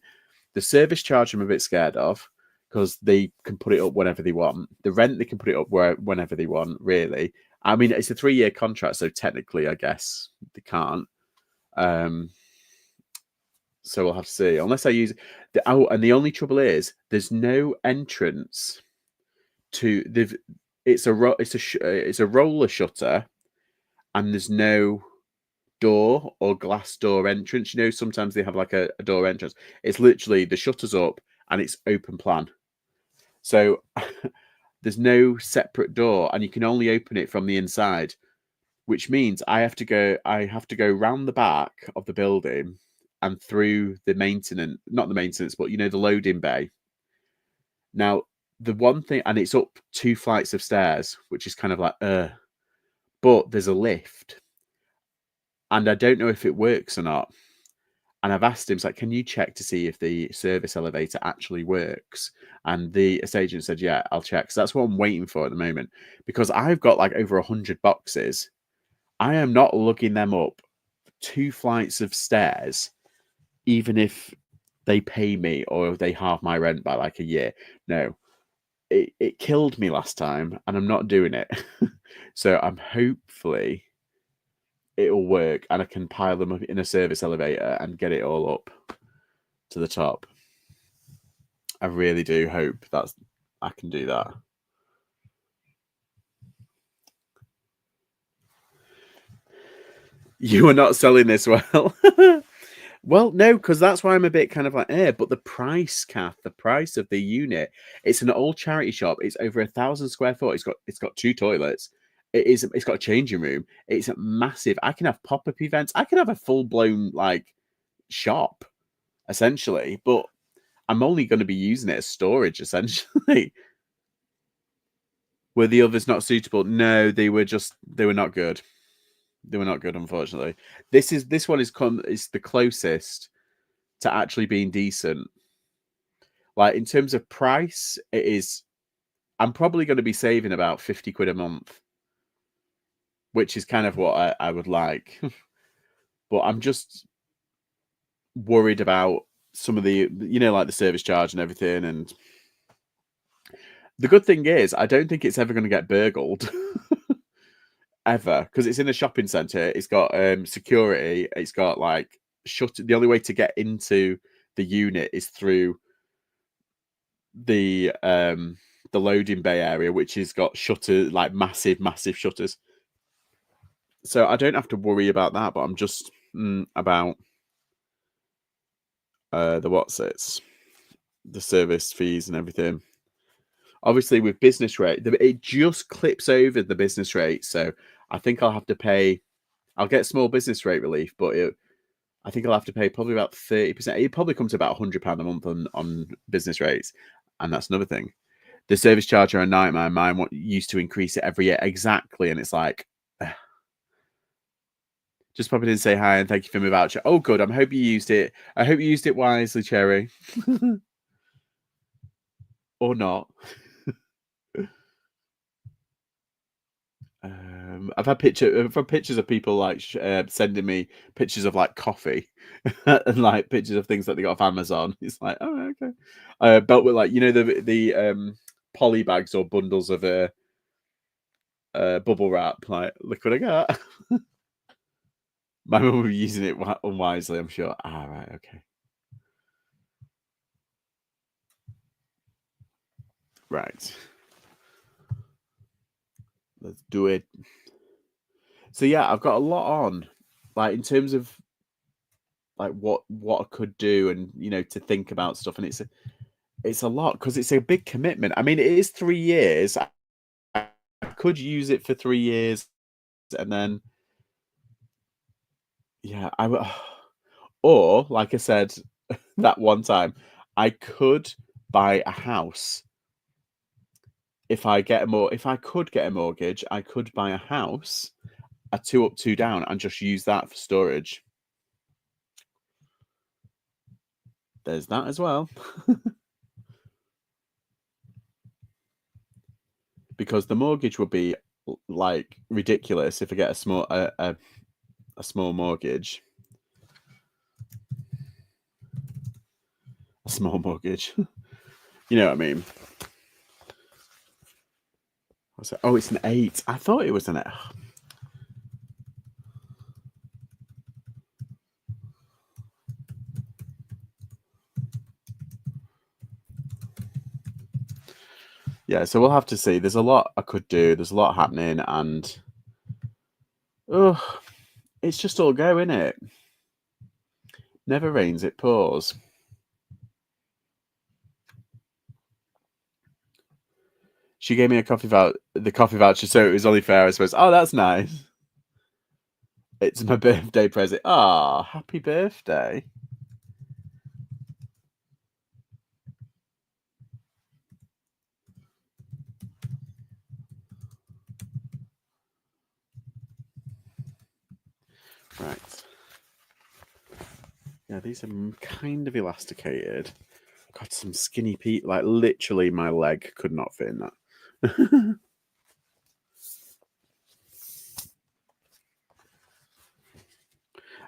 The service charge I'm a bit scared of because they can put it up whenever they want. The rent, they can put it up whenever they want, really. I mean, it's a 3-year contract, so technically, I guess they can't. So we'll have to see. Unless I use and the only trouble is there's no entrance to it's a roller shutter, and there's no door or glass door entrance. You know, sometimes they have like a door entrance. It's literally the shutter's up and it's open plan. So there's no separate door, and you can only open it from the inside, which means I have to go round the back of the building and through the not the maintenance, but the loading bay. Now, the one thing, and it's up 2 flights of stairs, which is kind of like, but there's a lift, and I don't know if it works or not. And I've asked him, can you check to see if the service elevator actually works? And the estate agent said, yeah, I'll check. So that's what I'm waiting for at the moment, because I've got like over 100 boxes. I am not lugging them up 2 flights of stairs, even if they pay me or if they halve my rent by like a year. No, it killed me last time, and I'm not doing it. So I'm hopefully it'll work and I can pile them up in a service elevator and get it all up to the top. I really do hope I can do that. You are not selling this well. Well, no, because that's why I'm a bit kind of like, but the price, Kath, the price of the unit, it's an old charity shop. It's over 1,000 square foot. It's got 2 toilets. It's got a changing room. It's massive. I can have pop-up events. I can have a full-blown like shop, essentially, but I'm only going to be using it as storage, essentially. Were the others not suitable? No, they were not good. They were not good, unfortunately. This one is the closest to actually being decent. Like, in terms of price, it is. I'm probably going to be saving about 50 quid a month, which is kind of what I would like. But I'm just worried about some of the, like the service charge and everything. And the good thing is, I don't think it's ever going to get burgled. Ever, because it's in a shopping centre. It's got security. It's got like the only way to get into the unit is through the loading bay area, which has got shutters, like massive shutters. So I don't have to worry about that, but I'm just about the service fees and everything. Obviously, with business rate, it just clips over the business rate. So I think I'll have to pay. I'll get small business rate relief, but I think I'll have to pay probably about 30%. It probably comes to about £100 a month on business rates, and that's another thing. The service charge are a nightmare. Mine used to increase it every year exactly, and it's like, just pop in and say hi and thank you for my voucher. Oh, good. I hope you used it. I hope you used it wisely, Cherry, or not. I've had pictures of people like sending me pictures of like coffee and like pictures of things that they got off Amazon. It's like, oh, okay. Belt with like the poly bags or bundles of bubble wrap. Like, look what I got. My mum will be using it unwisely, I'm sure. Right, okay. Right. Let's do it. So yeah, I've got a lot on, like in terms of like what I could do, and to think about stuff, and it's a lot because it's a big commitment. I mean, it is 3 years. I could use it for 3 years and then yeah, or like I said that one time, I could buy a house. If I could get a mortgage, I could buy a house, a 2 up, 2 down, and just use that for storage. There's that as well. Because the mortgage would be, like, ridiculous if I get a small mortgage. A small mortgage. You know what I mean? What's it? Oh, it's an 8. I thought it was an 8. Yeah, so we'll have to see. There's a lot I could do. There's a lot happening, and oh, it's just all go, innit? Never rains, it pours. She gave me the coffee voucher, so it was only fair, I suppose. Oh, that's nice. It's my birthday present. Ah, happy birthday. Right. Yeah, these are kind of elasticated. Got some skinny Pete. Like, literally, my leg could not fit in that.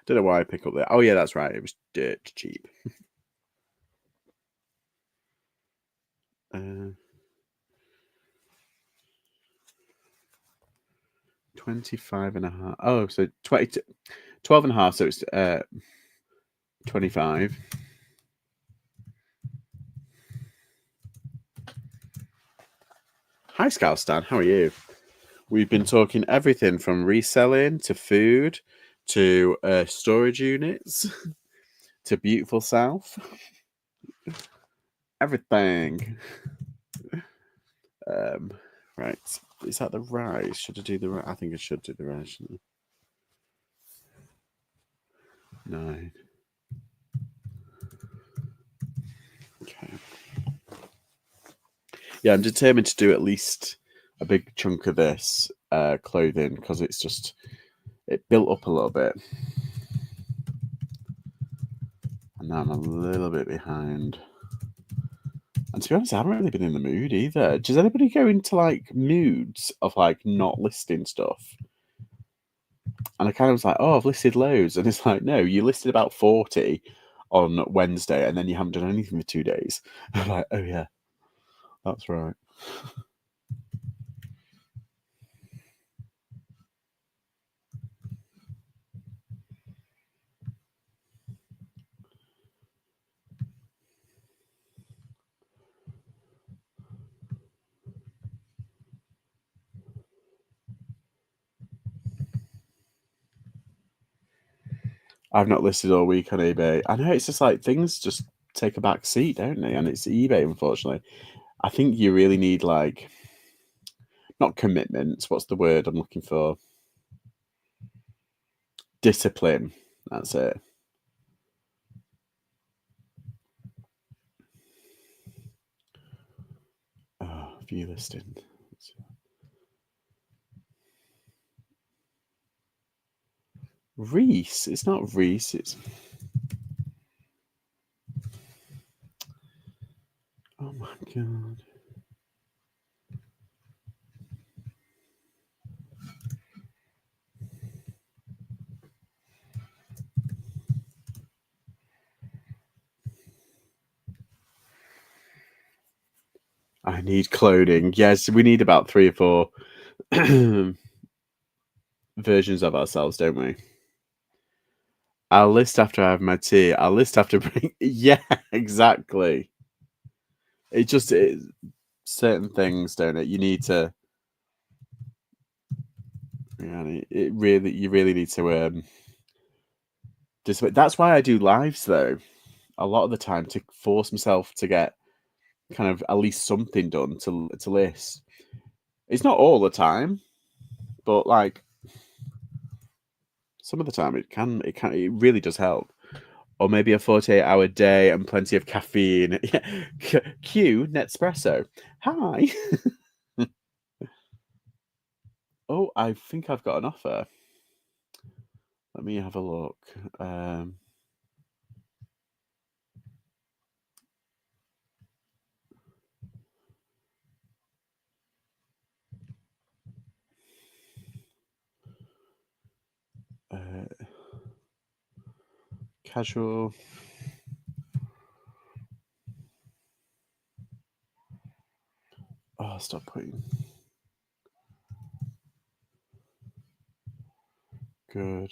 Don't know why I pick up that. Oh, yeah, that's right. It was dirt cheap. 25 and a half. Oh, so 20, 12 and a half. So it's 25. Hi, Scalstan. How are you? We've been talking everything from reselling to food to storage units to beautiful South. Everything. Right. Is that the rise? Should I do the rise? I think I should do the rise, shouldn't I? 9. Okay. Yeah, I'm determined to do at least a big chunk of this clothing because it's just, it built up a little bit. And now I'm a little bit behind. And to be honest, I haven't really been in the mood either. Does anybody go into like moods of like not listing stuff? And I kind of was like, oh, I've listed loads. And it's like, no, you listed about 40 on Wednesday and then you haven't done anything for 2 days. I'm like, oh, yeah, that's right. I've not listed all week on eBay. I know it's just like things just take a back seat, don't they? And it's eBay, unfortunately. I think you really need like, not commitment. What's the word I'm looking for? Discipline. That's it. Oh, view listing. Reese. It's not Reese. It's. Oh my god. I need clothing. Yes, we need about 3 or 4 versions of ourselves, don't we? I'll list after I have my tea. I'll list after bring. Yeah, exactly. It just certain things, don't it? You need to. Yeah, you really need to. That's why I do lives though. A lot of the time to force myself to get kind of at least something done to list. It's not all the time, but like some of the time it really does help. Or maybe a 48-hour day and plenty of caffeine. Q Nespresso. Hi. Oh, I think I've got an offer. Let me have a look. Casual. Oh, stop putting. Good.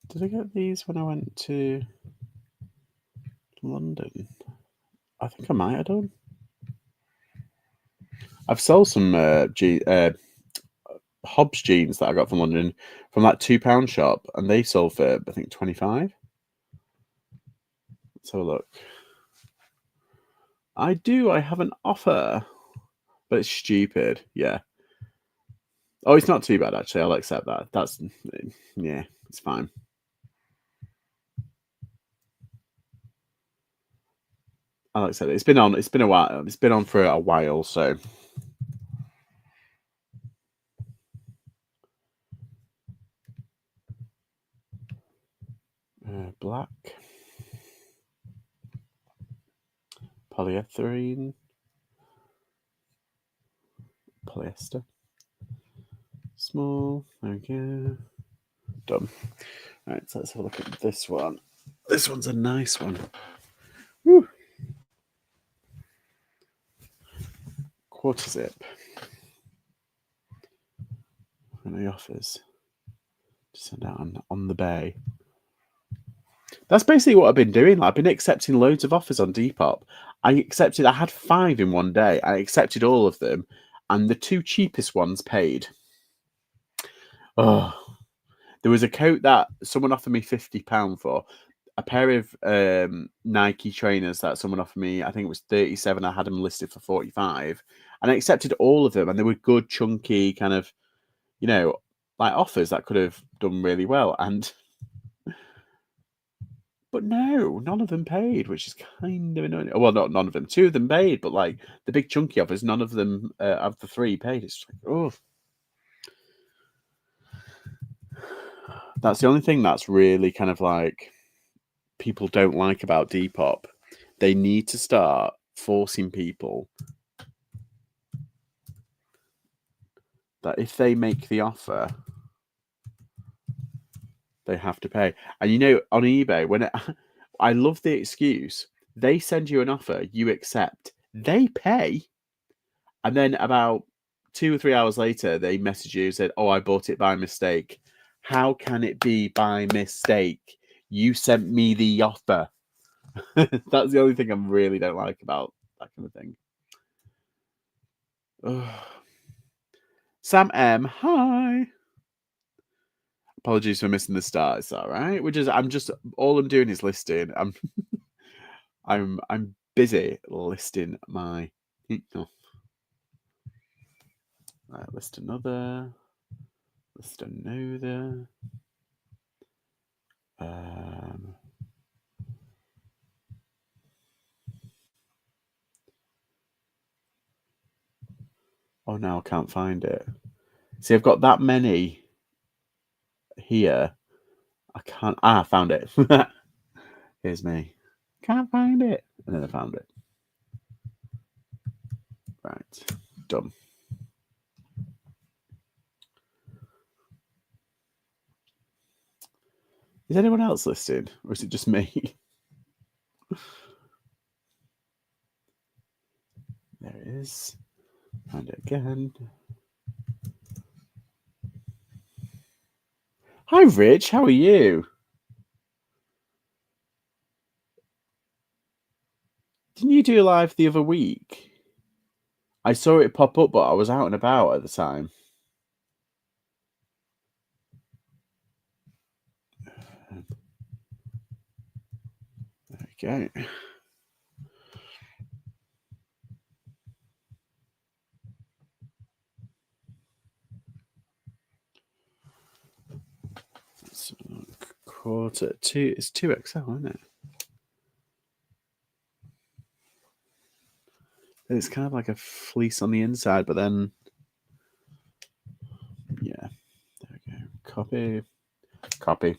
Did I get these when I went to London? I think I might have done. I've sold some Hobbs jeans that I got from London from that £2 shop, and they sold for I think 25. Let's have a look. I do. I have an offer, but it's stupid. Yeah. Oh, it's not too bad actually. I'll accept that. Yeah, it's fine. I'll accept it. It's been on. It's been a while. It's been on for a while. So black polyethylene, polyester, small. Okay, done. Right, so let's have a look at this one. This one's a nice one. Woo. Quarter zip. And the offers to send out on the bay. That's basically what I've been doing. Like, I've been accepting loads of offers on Depop. I had 5 in one day. I accepted all of them, and the 2 cheapest ones paid. Oh, there was a coat that someone offered me £50 for. A pair of Nike trainers that someone offered me, I think it was 37. I had them listed for 45, and I accepted all of them, and they were good, chunky, kind of, like offers that could have done really well. But no, none of them paid, which is kind of annoying. Well, not none of them. 2 of them paid, but like the big chunky offers, none of them of the 3 paid. It's like, oh, that's the only thing that's really kind of like people don't like about Depop. They need to start forcing people that if they make the offer, they have to pay. And on eBay, I love the excuse. They send you an offer, you accept, they pay, and then about 2 or 3 hours later, they message you and said, "Oh, I bought it by mistake." How can it be by mistake? You sent me the offer. That's the only thing I really don't like about that kind of thing. Ugh. Sam M, hi. Apologies for missing the start. It's all right. All I'm doing is listing. I'm busy listing my. Oh. Right, list another. List another. Oh, no, I can't find it. See, I've got that many here. I can't. I found it. Here's me. Can't find it. And then I found it. Right. Done. Is anyone else listed? Or is it just me? There it is. Find it again. Hi, Rich. How are you? Didn't you do a live the other week? I saw it pop up, but I was out and about at the time. There we go. quarter. Two. It's 2XL, isn't it? It's kind of like a fleece on the inside, but then, yeah, there we go. Copy.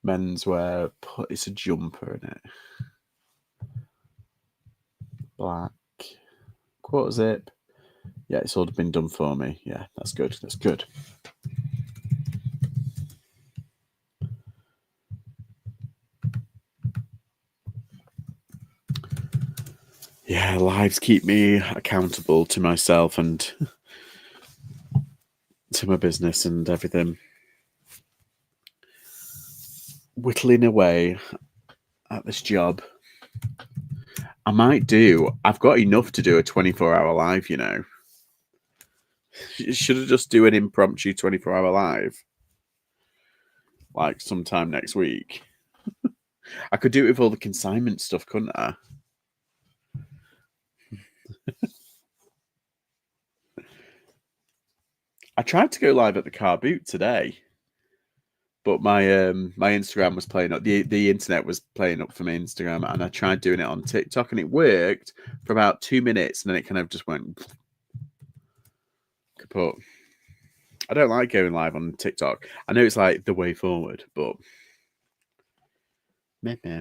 Menswear. It's a jumper in it. Black. Quarter zip. Yeah, it's all been done for me. Yeah, that's good. That's good. Yeah, lives keep me accountable to myself and to my business and everything. Whittling away at this job. I've got enough to do a 24-hour live, you know. Should I just do an impromptu 24-hour live? Like sometime next week. I could do it with all the consignment stuff, couldn't I? I tried to go live at the car boot today, but my my Instagram was playing up. The internet was playing up for my Instagram, and I tried doing it on TikTok, and it worked for about 2 minutes, and then it kind of just went kaput. I don't like going live on TikTok. I know it's like the way forward, but meh.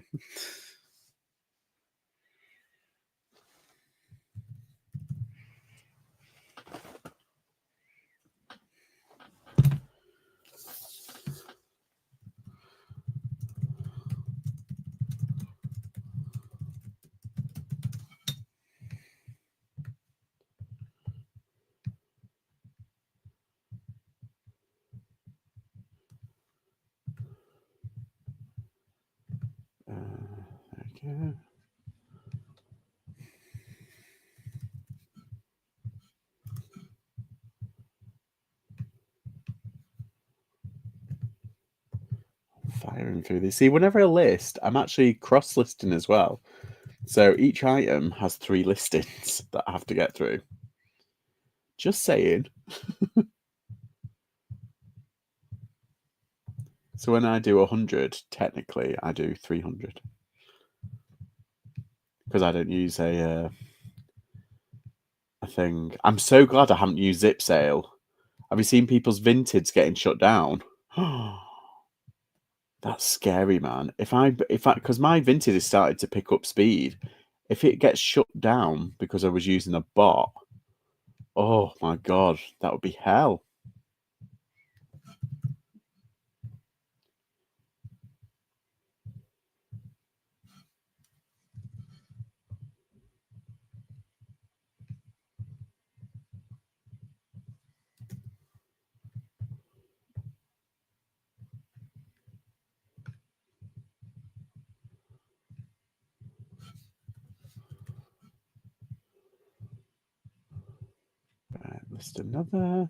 Okay. Firing through these. See, whenever I list, I'm actually cross-listing as well. So each item has 3 listings that I have to get through. Just saying. So when I do 100, technically I do 300. Because I don't use a thing. I'm so glad I haven't used Zip Sale. Have you seen people's Vintage getting shut down? That's scary, man. Because my Vintage has started to pick up speed. If it gets shut down because I was using a bot, oh my god, that would be hell. Right, list another.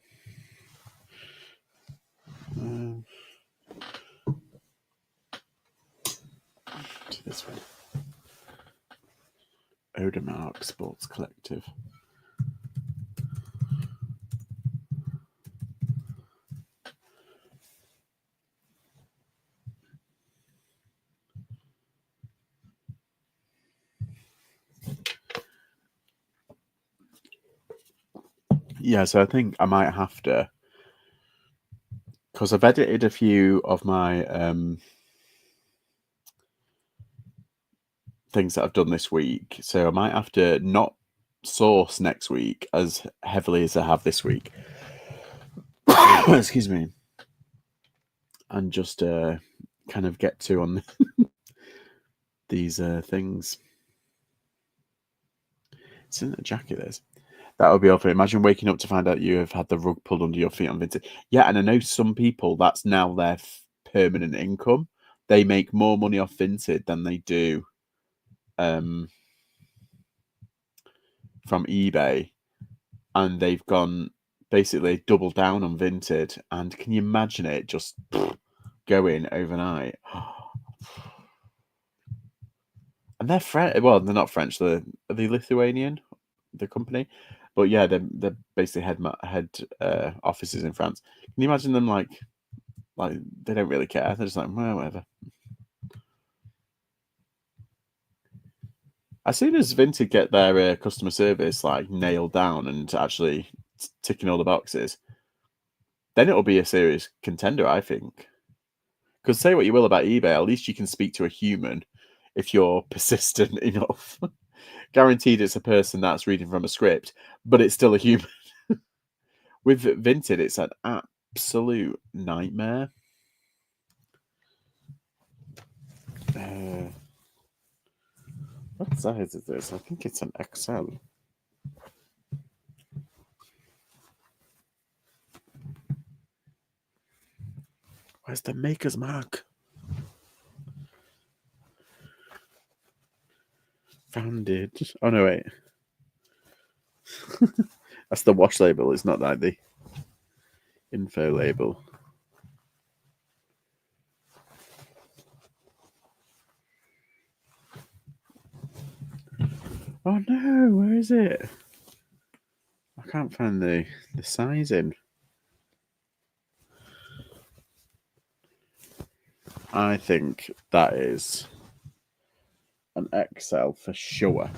This one. Odermark Sports Collective. Yeah, so I think I might have to, because I've edited a few of my things that I've done this week. So I might have to not source next week as heavily as I have this week. Excuse me. And just kind of get to on these things. It's in the jacket, there's. That would be awful. Imagine waking up to find out you have had the rug pulled under your feet on Vinted. Yeah, and I know some people, that's now their permanent income. They make more money off Vinted than they do from eBay. And they've gone basically double down on Vinted. And can you imagine it just going overnight? And they're French. Well, they're not French. Are they Lithuanian, the company? But yeah, they're basically head offices in France. Can you imagine them like Like, they don't really care. They're just like, well, whatever. As soon as Vinted get their customer service like nailed down and actually ticking all the boxes, then it'll be a serious contender, I think. Because say what you will about eBay, at least you can speak to a human if you're persistent enough. Guaranteed it's a person that's reading from a script, but it's still a human. With Vinted, it's an absolute nightmare. What size is this? I think it's an XL. Where's the maker's mark? Founded. Oh, no, wait. That's the wash label. It's not like the info label. Oh, no. Where is it? I can't find the sizing. I think that is an XL for sure.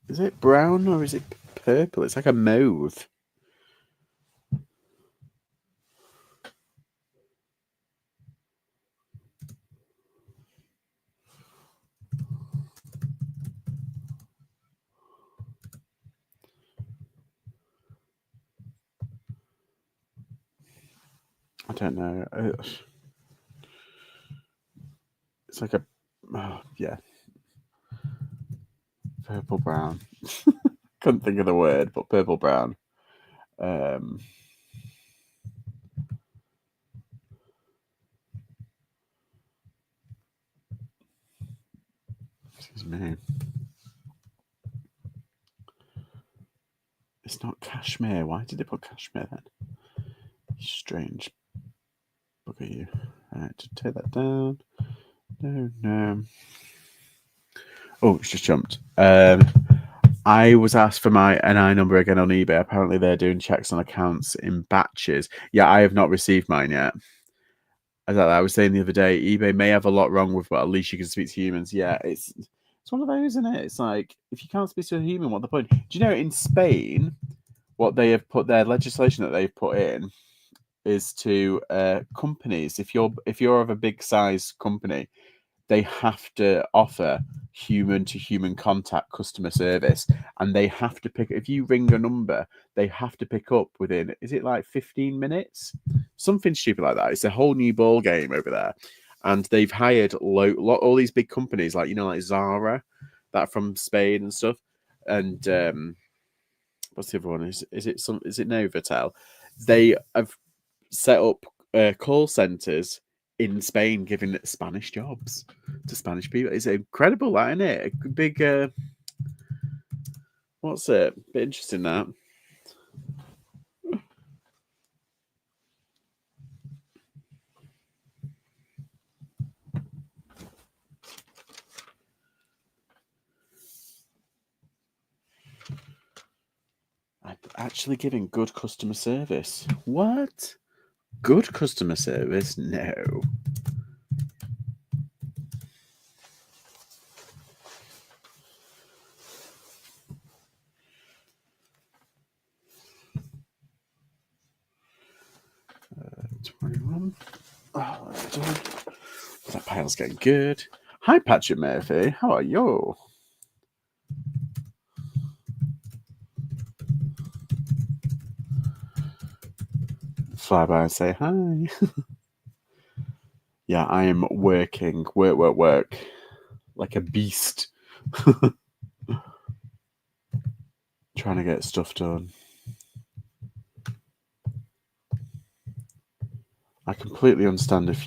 Is it brown or is it purple? It's like a mauve. I don't know. It's like a, yeah, purple brown. Couldn't think of the word, but purple brown. Excuse me. It's not cashmere. Why did they put cashmere then? Strange. Look at you. Right, to take that down. No. Oh, it's just jumped. I was asked for my NI number again on eBay. Apparently, they're doing checks on accounts in batches. Yeah, I have not received mine yet. As I was saying the other day, eBay may have a lot wrong with, but at least you can speak to humans. Yeah, it's one of those, isn't it? It's like, if you can't speak to a human, what's the point? Do you know in Spain, what they have put, their legislation that they've put in is to companies, if you're of a big size company, they have to offer human to human contact customer service, and they have to pick, if you ring a number, they have to pick up within, is it like 15 minutes, something stupid like that. It's a whole new ball game over there, and they've hired all these big companies, like, you know, like Zara, that from Spain and stuff, and what's the other one? Is it Novotel? They have set up call centers in Spain, giving Spanish jobs to Spanish people. It's incredible, isn't it? A big, what's it? Bit interesting that. Actually giving good customer service. What? Good customer service? No. $21. Oh, that pile's getting good. Hi, Patrick Murphy. How are you? Fly by and say hi. Yeah, I am working. Work. Like a beast. Trying to get stuff done. I completely understand if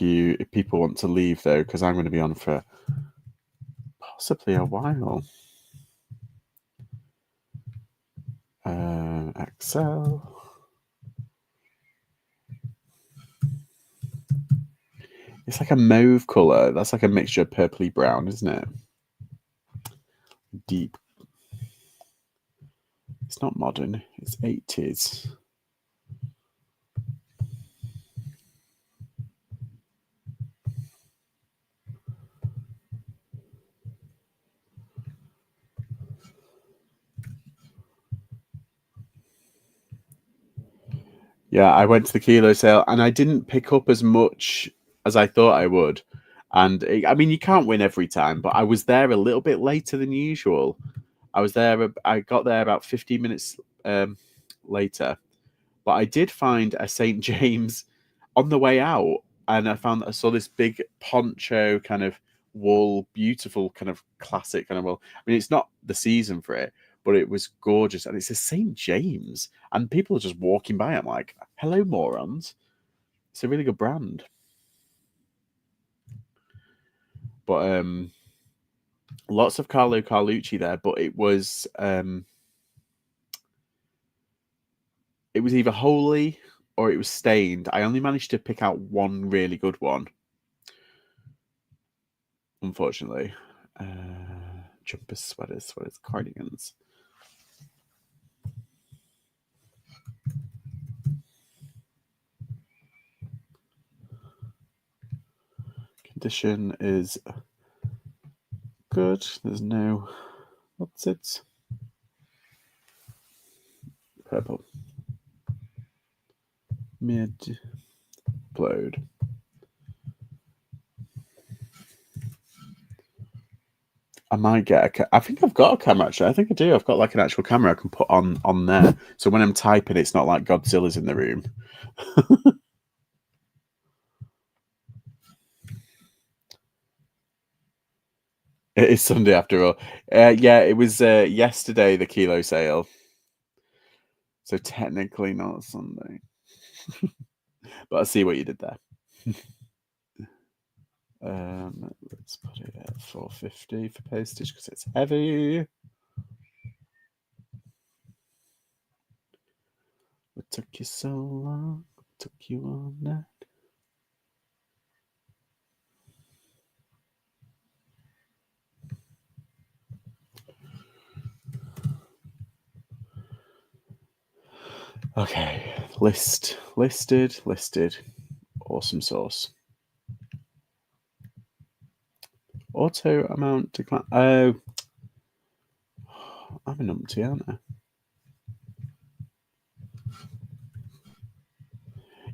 people want to leave, though, because I'm going to be on for possibly a while. Excel. It's like a mauve colour. That's like a mixture of purpley brown, isn't it? Deep. It's not modern. It's 80s. Yeah, I went to the kilo sale and I didn't pick up as much as I thought I would. And I mean, you can't win every time, but I was there a little bit later than usual. I got there about 15 minutes later, but I did find a St. James on the way out. And I saw this big poncho kind of wool, beautiful kind of classic kind of wool. I mean, it's not the season for it, but it was gorgeous. And it's a St. James. And people are just walking by. I'm like, hello, morons. It's a really good brand. But lots of Carlo Carlucci there, but it was either holy or it was stained. I only managed to pick out one really good one, unfortunately. Jumpers, sweaters, cardigans. Condition is good. There's no, what's it? Purple. Mid upload. I might get I think I've got a camera actually. I think I do. I've got like an actual camera I can put on there. So when I'm typing, it's not like Godzilla's in the room. It is Sunday after all. Yeah, it was yesterday, the kilo sale. So technically not Sunday. But I see what you did there. Let's put it at 450 for postage because it's heavy. What took you so long? What took you all night? Okay, listed. Awesome sauce. Auto amount decline. Oh, I'm an umpty, aren't I?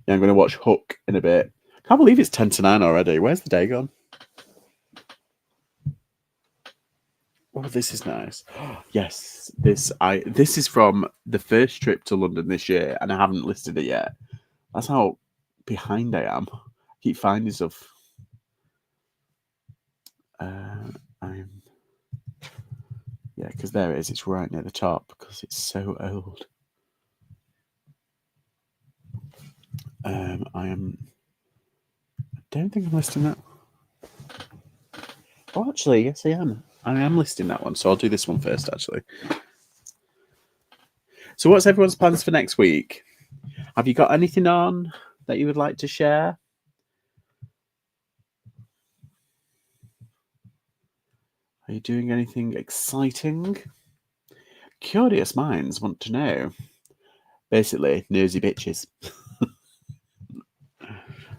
Yeah, I'm going to watch Hook in a bit. Can't believe it's 10 to 9 already. Where's the day gone? Oh, this is nice. Yes, this is from the first trip to London this year, and I haven't listed it yet. That's how behind I am. I keep finding stuff. Because there it is. It's right near the top because it's so old. I don't think I'm listing that. Oh, actually, yes, I am. I am listing that one, so I'll do this one first, actually. So, what's everyone's plans for next week? Have you got anything on that you would like to share? Are you doing anything exciting? Curious minds want to know. Basically, nosy bitches.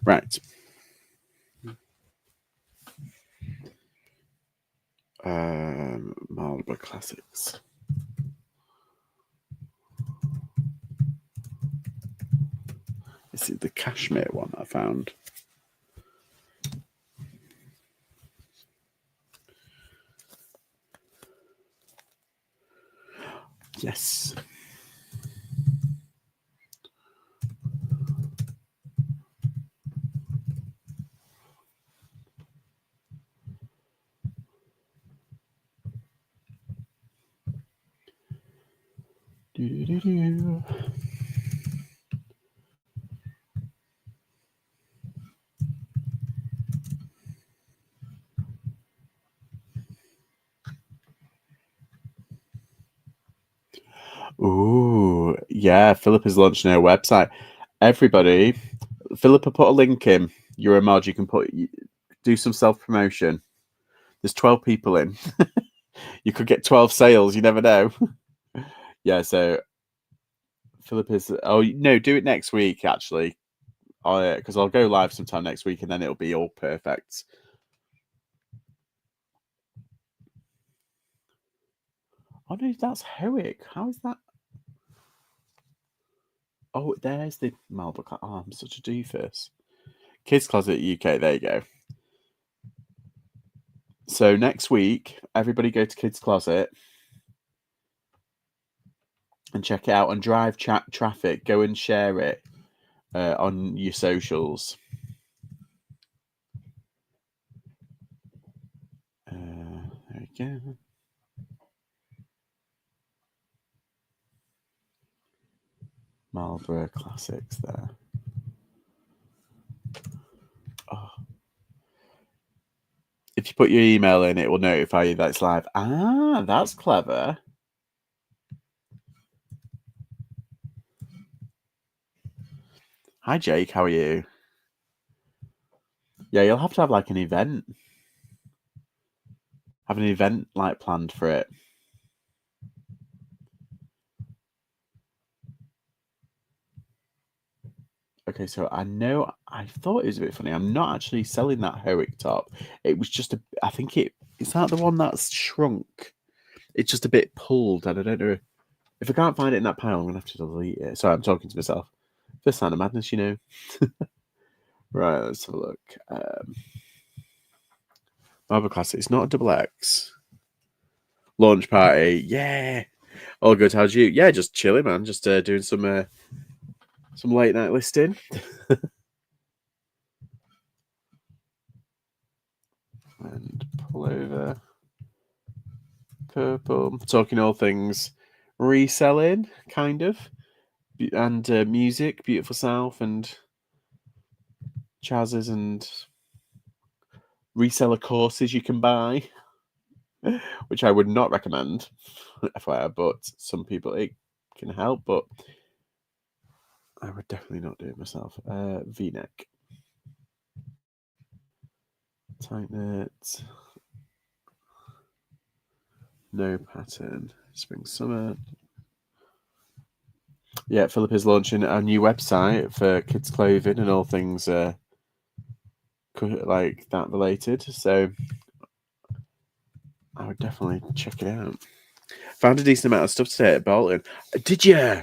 Right. Marlborough Classics. This is the cashmere one I found. Yes. Do-do-do-do. Ooh, yeah. Philippa's launching her website. Everybody, Philippa put a link in. You're a mod. You can do some self promotion. There's 12 people in. You could get 12 sales. You never know. Yeah. So Philippa's. Oh no, do it next week actually. Because I'll go live sometime next week, and then it'll be all perfect. Oh no, that's Howick. How is that? Oh, there's the Marlborough. Oh, I'm such a doofus. Kids Closet UK. There you go. So next week, everybody go to Kids Closet and check it out and drive traffic. Go and share it on your socials. There we go. Marlborough Classics there. Oh. If you put your email in, it will notify you that it's live. Ah, that's clever. Hi, Jake. How are you? Yeah, you'll have to have like an event. Have an event like planned for it. Okay, so I thought it was a bit funny. I'm not actually selling that Howick top. It was just I think is that the one that's shrunk? It's just a bit pulled, and I don't know if I can't find it in that pile. I'm gonna have to delete it. Sorry, I'm talking to myself. First sign of madness, you know. Right, let's have a look. Marble Classic. It's not a double X. Launch party, yeah. All good. How's you? Yeah, just chilling, man. Just doing some late night listing. And pull over. Purple. Talking all things reselling, kind of, and music, Beautiful South, and Chaz's, and reseller courses you can buy, which I would not recommend, FYI, but some people it can help, but I would definitely not do it myself. V-neck. Tight knit. No pattern. Spring, summer. Yeah, Philip is launching a new website for kids' clothing and all things like that related. So I would definitely check it out. Found a decent amount of stuff today at Bolton. Did you?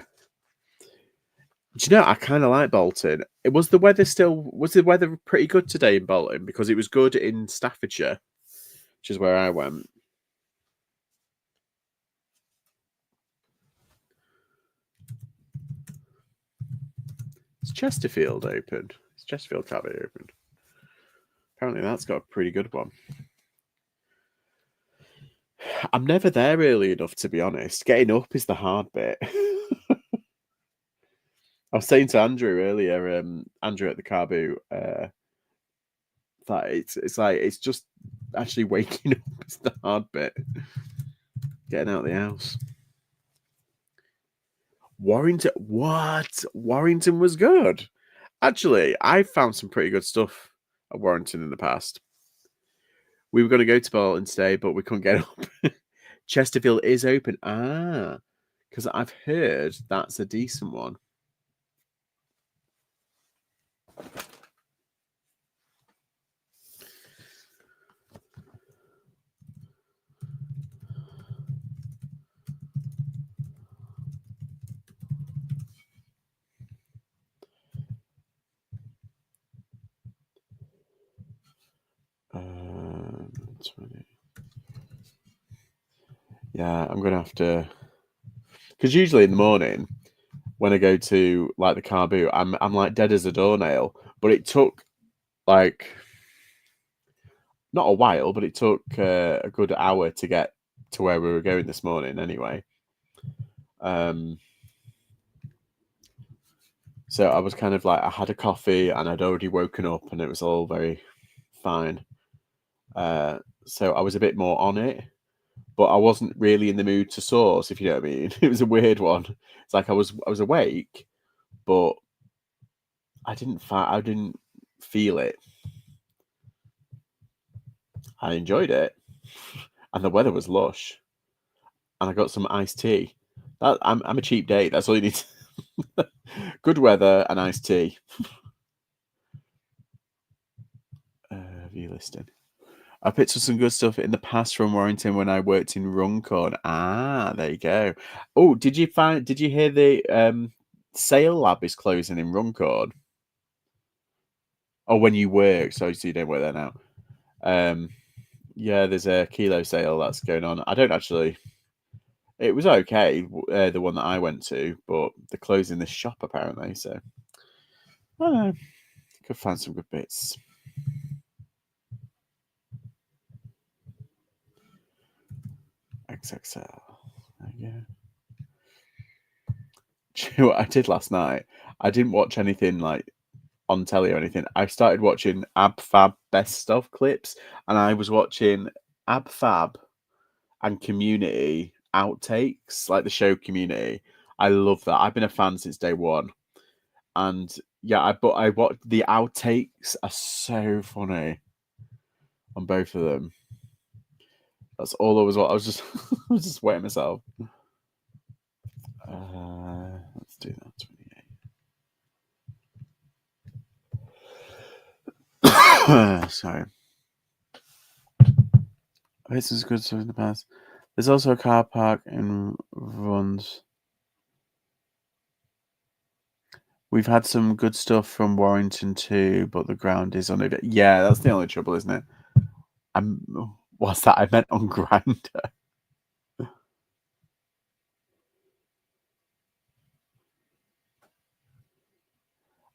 Do you know, I kind of like Bolton. Was the weather pretty good today in Bolton? Because it was good in Staffordshire, which is where I went. Is Chesterfield open? Is Chesterfield Cafe open? Apparently that's got a pretty good one. I'm never there early enough, to be honest. Getting up is the hard bit. I was saying to Andrew earlier, Andrew at the Carbu, that it's just actually waking up is the hard bit. Getting out of the house. Warrington, what? Warrington was good. Actually, I found some pretty good stuff at Warrington in the past. We were going to go to Bolton today, but we couldn't get up. Chesterfield is open. Ah, because I've heard that's a decent one. Um, 20. Yeah, I'm gonna have to, because usually in the morning when I go to like the car boot, I'm like dead as a doornail. But it took like not a while, but it took a good hour to get to where we were going this morning. Anyway, so I was kind of like I had a coffee and I'd already woken up and it was all very fine. So I was a bit more on it. but I wasn't really in the mood to source, if you know what I mean. It was a weird one. It's like I was awake, but I didn't feel it. I enjoyed it, and the weather was lush, and I got some iced tea. I'm a cheap date. That's all you need. Good weather and iced tea. View listing. I picked up some good stuff in the past from Warrington when I worked in Runcorn. Ah, there you go. Oh, did you hear the Sale Lab is closing in Runcorn? Oh, when you work, so you don't work there now. Yeah, there's a kilo sale that's going on. I don't actually. It was okay, the one that I went to, but they're closing this shop apparently. So I don't know. Could find some good bits. XXL. There you go. Do you know what I did last night? I didn't watch anything like on telly or anything. I started watching Ab Fab best stuff clips, and I was watching Ab Fab and Community outtakes, like the show Community. I love that. I've been a fan since day one, and yeah, I watched the outtakes are so funny on both of them. That's all I was. I was just I was just wetting myself. Let's do that. 28. Sorry. This is good stuff in the past. There's also a car park in Runs. We've had some good stuff from Warrington too, but the ground is uneven. Yeah, that's the only trouble, isn't it? What's that? I meant on Grindr.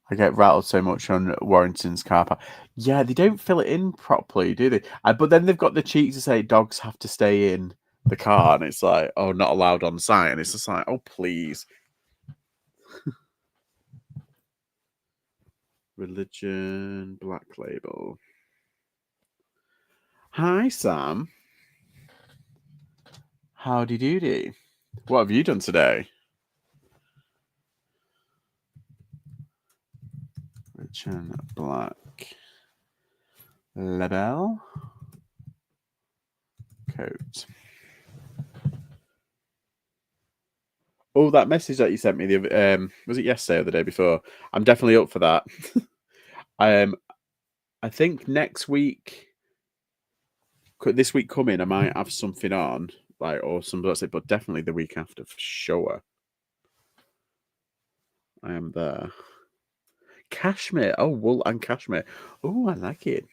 I get rattled so much on Warrington's car park. Yeah, they don't fill it in properly, do they? But then they've got the cheek to say dogs have to stay in the car, and it's like, oh, not allowed on site, and it's just like, oh, please. Religion, Black Label. Hi, Sam. Howdy doody. What have you done today? Religion, Black Label. Coat. Oh, that message that you sent me was it yesterday or the day before? I'm definitely up for that. I think next week, this week coming, I might have something on, like or some, but definitely the week after for sure. I am there. Cashmere. Oh, wool and cashmere. Oh, I like it.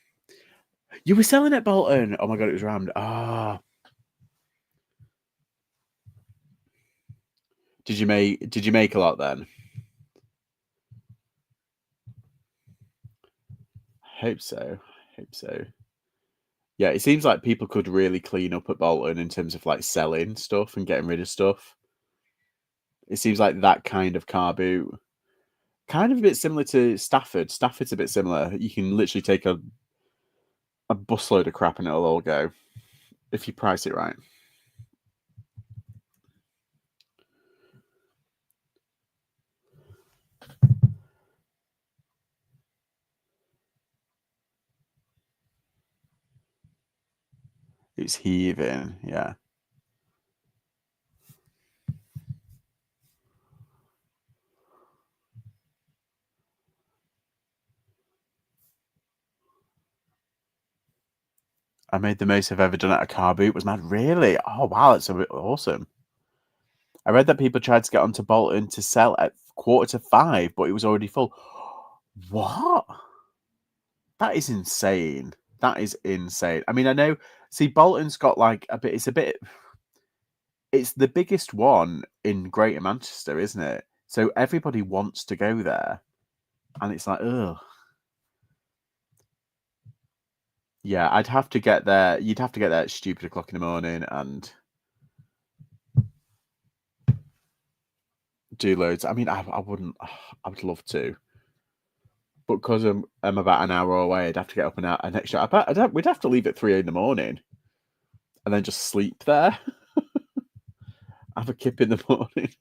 You were selling at Bolton. Oh my god, it was rammed. Ah. Did you make a lot then? Hope so. Yeah, it seems like people could really clean up at Bolton in terms of like selling stuff and getting rid of stuff. It seems like that kind of car boot. Kind of a bit similar to Stafford. Stafford's a bit similar. You can literally take a busload of crap and it'll all go if you price it right. It's heaving, yeah. I made the most I've ever done at a car boot. Was mad, really? Oh wow, that's a bit awesome. I read that people tried to get onto Bolton to sell at 4:45, but it was already full. What? That is insane. That is insane. I mean, I know. See, Bolton's got like a bit. It's the biggest one in Greater Manchester, isn't it? So everybody wants to go there, and it's like, ugh. Yeah, I'd have to get there. You'd have to get there at stupid o'clock in the morning and do loads. I mean, I wouldn't. I would love to, but because I'm about an hour away, I'd have to get up an extra. We'd have to leave at 3 in the morning. and then just sleep there. Have a kip in the morning.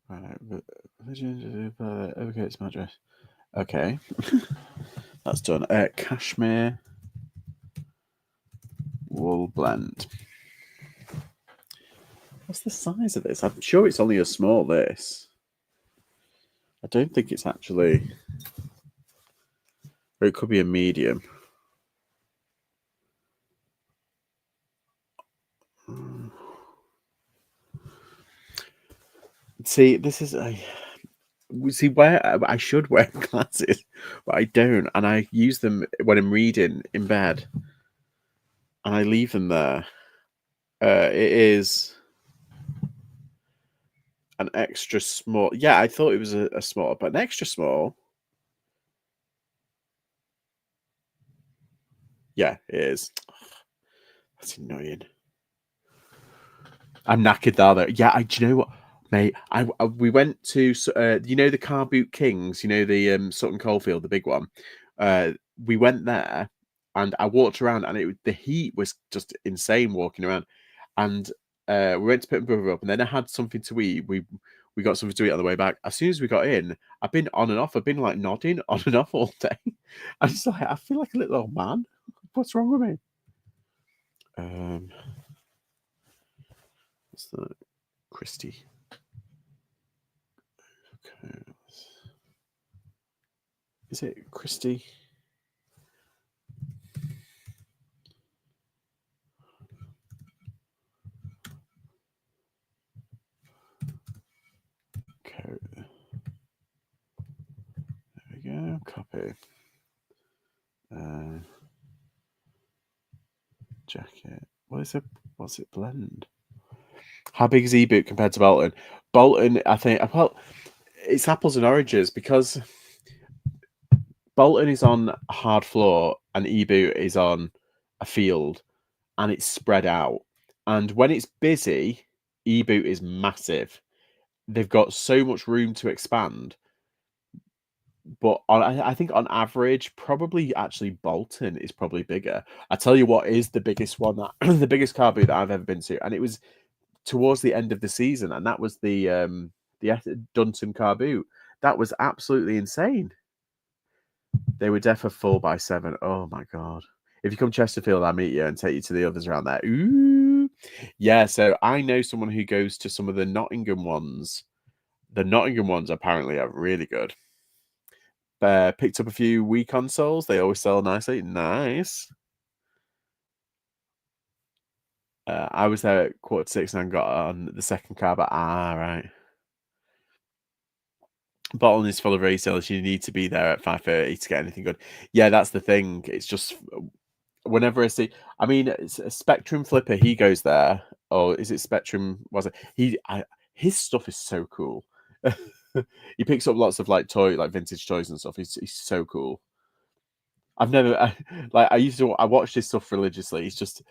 Right, religion, okay, it's my dress. Okay, that's done. Cashmere wool blend. What's the size of this? I'm sure it's only a small. This. I don't think it's actually. Or it could be a medium. See, this is a. See, where I should wear glasses, but I don't, and I use them when I'm reading in bed, and I leave them there. It is an extra small. Yeah, I thought it was a small, but an extra small. Yeah, it is. That's annoying. I'm knackered though. Yeah, do you know what, mate? We went to you know the Car Boot Kings, you know the Sutton Coldfield, the big one. We went there, and I walked around, and the heat was just insane walking around. And we went to pick my brother up, and then I had something to eat. We got something to eat on the way back. As soon as we got in, I've been on and off. I've been like nodding on and off all day. I'm just like, I feel like a little old man. What's wrong with me? What's that? Christy. Okay. Is it Christy? Code. There we go. Copy. Jacket. What's it blend? How big is E-Boot compared to Bolton? Bolton, I think, well, it's apples and oranges because Bolton is on a hard floor and E-Boot is on a field and it's spread out. And when it's busy, E-Boot is massive. They've got so much room to expand. But I think on average, probably actually Bolton is probably bigger. I tell you what is the biggest one that the biggest car boot that I've ever been to, and it was towards the end of the season, and that was the Dunton car boot. That was absolutely insane. They were def a 4x7. Oh my god! If you come Chesterfield, I'll meet you and take you to the others around there. Ooh, yeah. So I know someone who goes to some of the Nottingham ones. The Nottingham ones apparently are really good. Picked up a few Wii consoles. They always sell nicely. Nice. I was there at 6:15 and got on the second car, but right. Bolton is full of resellers. You need to be there at 5:30 to get anything good. Yeah, that's the thing. It's just whenever I see, I mean, it's a Spectrum Flipper. He goes there, or is it Spectrum? Was it his stuff is so cool. He picks up lots of like vintage toys and stuff. He's so cool. I've never I watched his stuff religiously. He's just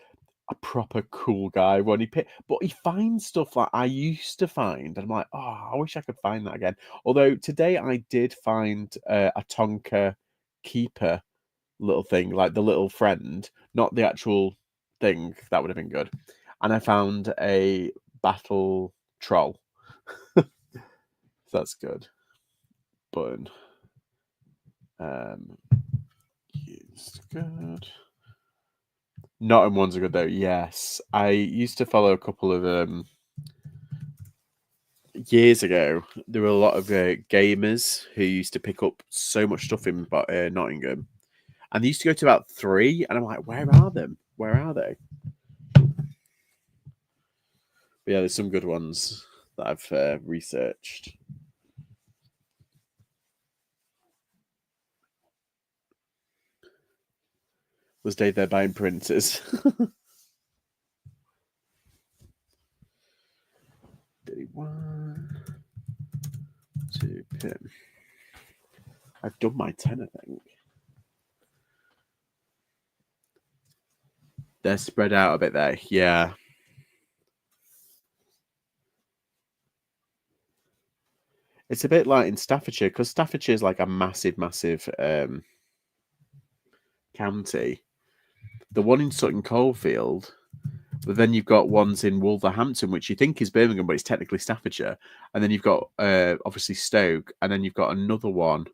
a proper cool guy when but he finds stuff like I used to find, and I'm like, oh, I wish I could find that again. Although today I did find a Tonka keeper little thing, like the little friend, not the actual thing. That would have been good. And I found a battle troll. That's good. But it's good. Nottingham ones are good though. Yes, I used to follow a couple of years ago. There were a lot of gamers who used to pick up so much stuff in Nottingham, and they used to go to about 3. And I'm like, where are them? Where are they? But yeah, there's some good ones that I've researched. Was Dave there buying printers? Did he want to pin? I've done my 10, I think. They're spread out a bit there. Yeah. It's a bit like in Staffordshire, because Staffordshire is like a massive, massive county. The one in Sutton Coldfield, but then you've got ones in Wolverhampton, which you think is Birmingham, but it's technically Staffordshire. And then you've got obviously Stoke, and then you've got another one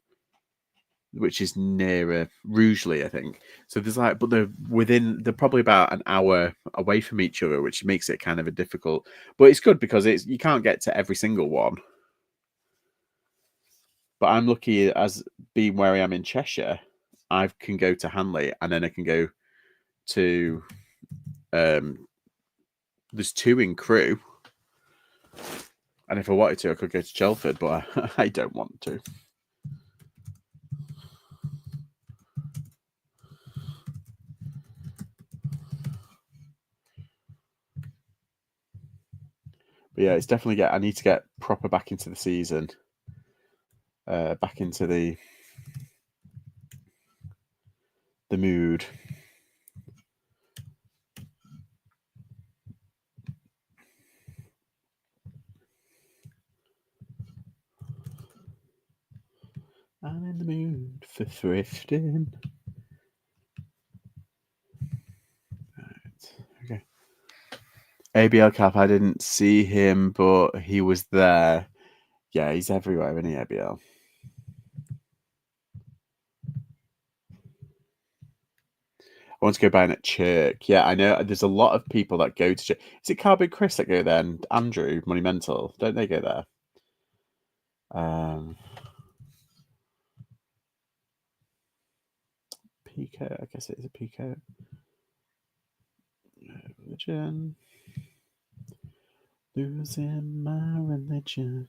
which is nearer Rugeley, I think. So there's like, but they're probably about an hour away from each other, which makes it kind of a difficult. But it's good because you can't get to every single one. But I'm lucky as being where I am in Cheshire, I can go to Hanley and then I can go to there's two in Crewe. And if I wanted to, I could go to Chelford, but I don't want to. But yeah, it's definitely I need to get proper back into the season, back into the mood. I'm in the mood for thrifting. Right. Okay. ABL Cap, I didn't see him, but he was there. Yeah, he's everywhere, isn't he, ABL? I want to go buying at Chirk. Yeah, I know there's a lot of people that go to Chirk. Is it Carbon Chris that go there and Andrew Monumental? Don't they go there? Pico, I guess it is a Pico. Religion. Losing my religion.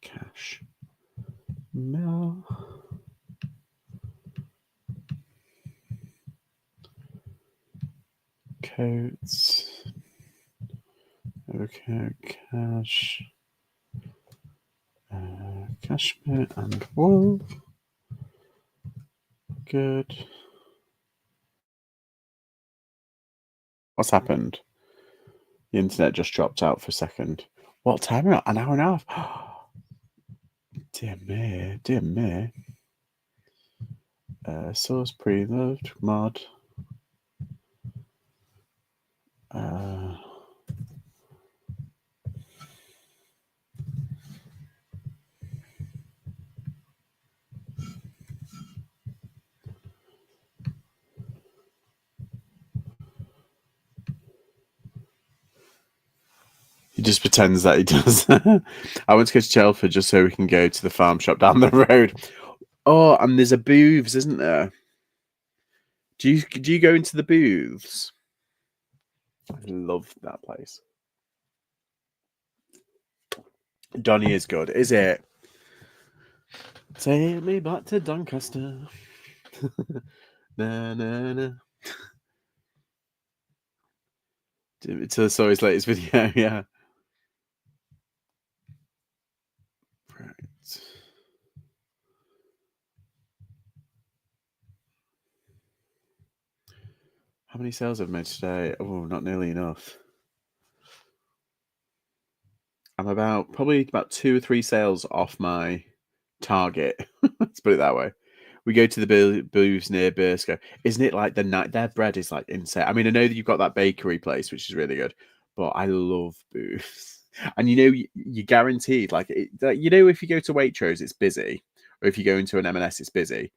Cash. Mill. Coats. Okay, cash. Cashmere and wool. Good. What's happened? The internet just dropped out for a second. What time are we at? An hour and a half. Dear me, dear me. Source preload mod. He just pretends that he does. I want to go to Chelford just so we can go to the farm shop down the road. Oh, and there's a booths, isn't there? Do you go into the booths? I love that place. Donny is good, is it? Take me back to Doncaster. Na na na. To the Sorry's latest video, yeah. Right. How many sales have I made today? Oh, not nearly enough. I'm probably about 2 or 3 sales off my target. Let's put it that way. We go to the booths near Burscough. Isn't it like their bread is like insane? I mean, I know that you've got that bakery place, which is really good, but I love booths. And you're guaranteed, like, if you go to Waitrose, it's busy, or if you go into an M&S, it's busy.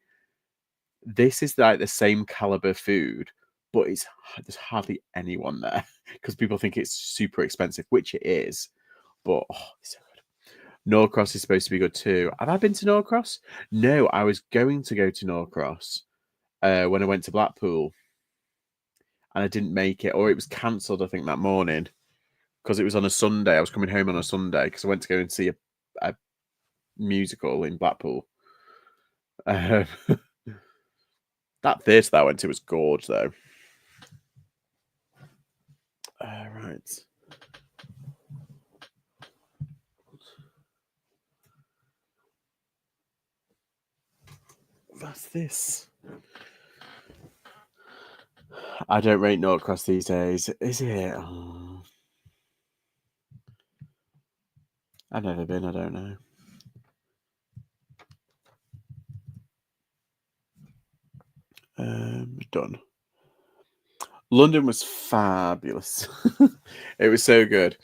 This is like the same caliber food, but there's hardly anyone there because people think it's super expensive, which it is. But it's so good. Norcross is supposed to be good too. Have I been to Norcross? No, I was going to go to Norcross when I went to Blackpool, and I didn't make it, or it was cancelled. I think that morning because it was on a Sunday. I was coming home on a Sunday because I went to go and see a musical in Blackpool. That theatre that I went to was gorgeous, though. Right. that's this. I don't rate Norcross these days. Is it? Oh. I've never been. I don't know. Done. London was fabulous. It was so good.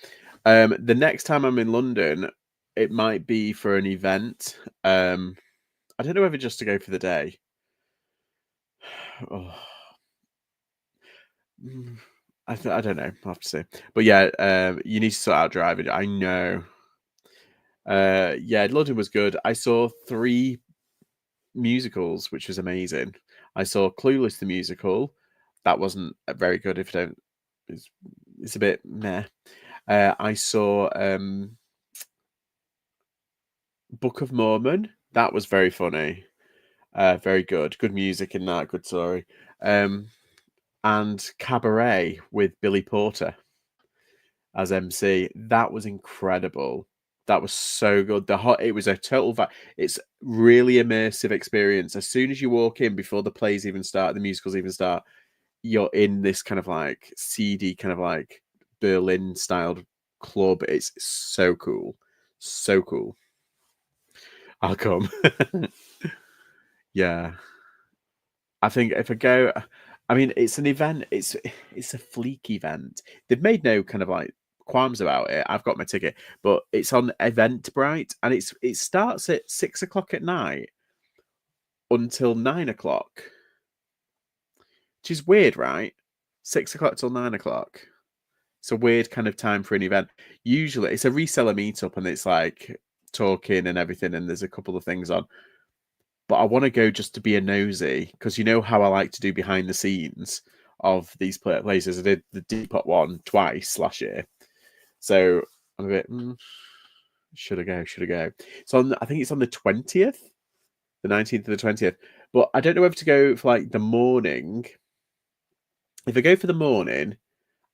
The next time I'm in London, it might be for an event. I don't know whether just to go for the day. Oh. I don't know. I'll have to see. But yeah, you need to sort out driving. I know. Yeah, London was good. I saw 3 musicals, which was amazing. I saw Clueless the musical. That wasn't very good. If you don't, it's a bit meh. I saw Book of Mormon. That was very funny. Very good. Good music in that. Good story. And Cabaret with Billy Porter as MC. That was incredible. That was so good. It was a total it's really immersive experience. As soon as you walk in, before the plays even start, the musicals even start, you're in this kind of like seedy, kind of like Berlin styled club. It's so cool. So cool. I'll come. Yeah. I think if I go, I mean, it's an event. It's a Fleek event. They've made no kind of like qualms about it. I've got my ticket, but it's on Eventbrite, and it starts at 6 o'clock at night until 9 o'clock, which is weird, right? 6 o'clock till 9 o'clock. It's a weird kind of time for an event. Usually, it's a reseller meetup, and it's like talking and everything, and there's a couple of things on. But I want to go just to be a nosy, because you know how I like to do behind the scenes of these places. I did the Depop one twice last year, so I'm a bit. Should I go? Should I go? I think it's on the 20th, the 19th to the 20th. But I don't know whether to go for like the morning. If I go for the morning,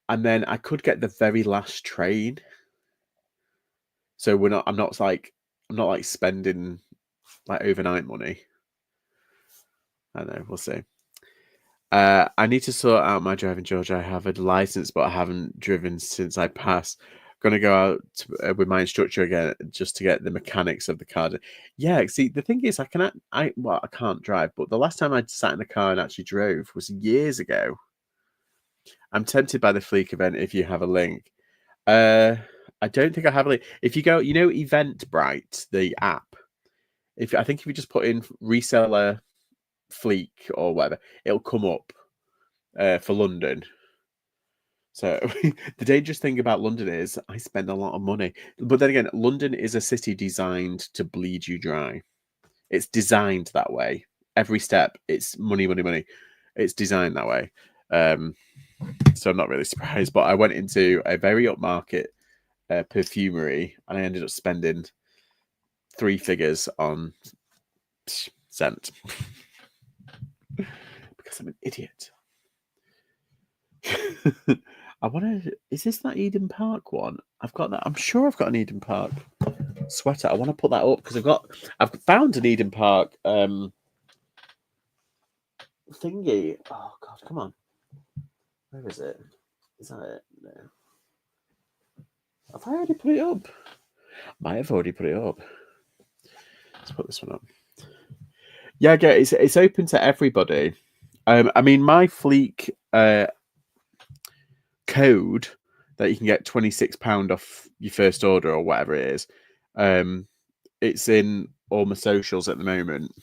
and then I could get the very last train. So I'm not like spending like overnight money. I don't know. We'll see. I need to sort out my driving, George. I have a license, but I haven't driven since I passed. Going to go out with my instructor again just to get the mechanics of the car. Yeah, see, the thing is, I can't drive, but the last time I sat in a car and actually drove was years ago. I'm tempted by the Fleek event if you have a link. I don't think I have a link. If you go, Eventbrite, the app. I think if you just put in reseller Fleek or whatever, it'll come up for London. So the dangerous thing about London is I spend a lot of money. But then again, London is a city designed to bleed you dry. It's designed that way. Every step, it's money, money, money. It's designed that way. So I'm not really surprised. But I went into a very upmarket perfumery, and I ended up spending 3 figures on scent. Because I'm an idiot. I want to. Is this that Eden Park one? I've got that. I'm sure I've got an Eden Park sweater. I want to put that up because I've found an Eden Park thingy. Oh God, come on. Where is it? Is that it? No. Have I already put it up? Might have already put it up. Let's put this one up. Yeah, it's open to everybody. I mean, my Fleek code that you can get £26 off your first order or whatever it is. It's in all my socials at the moment.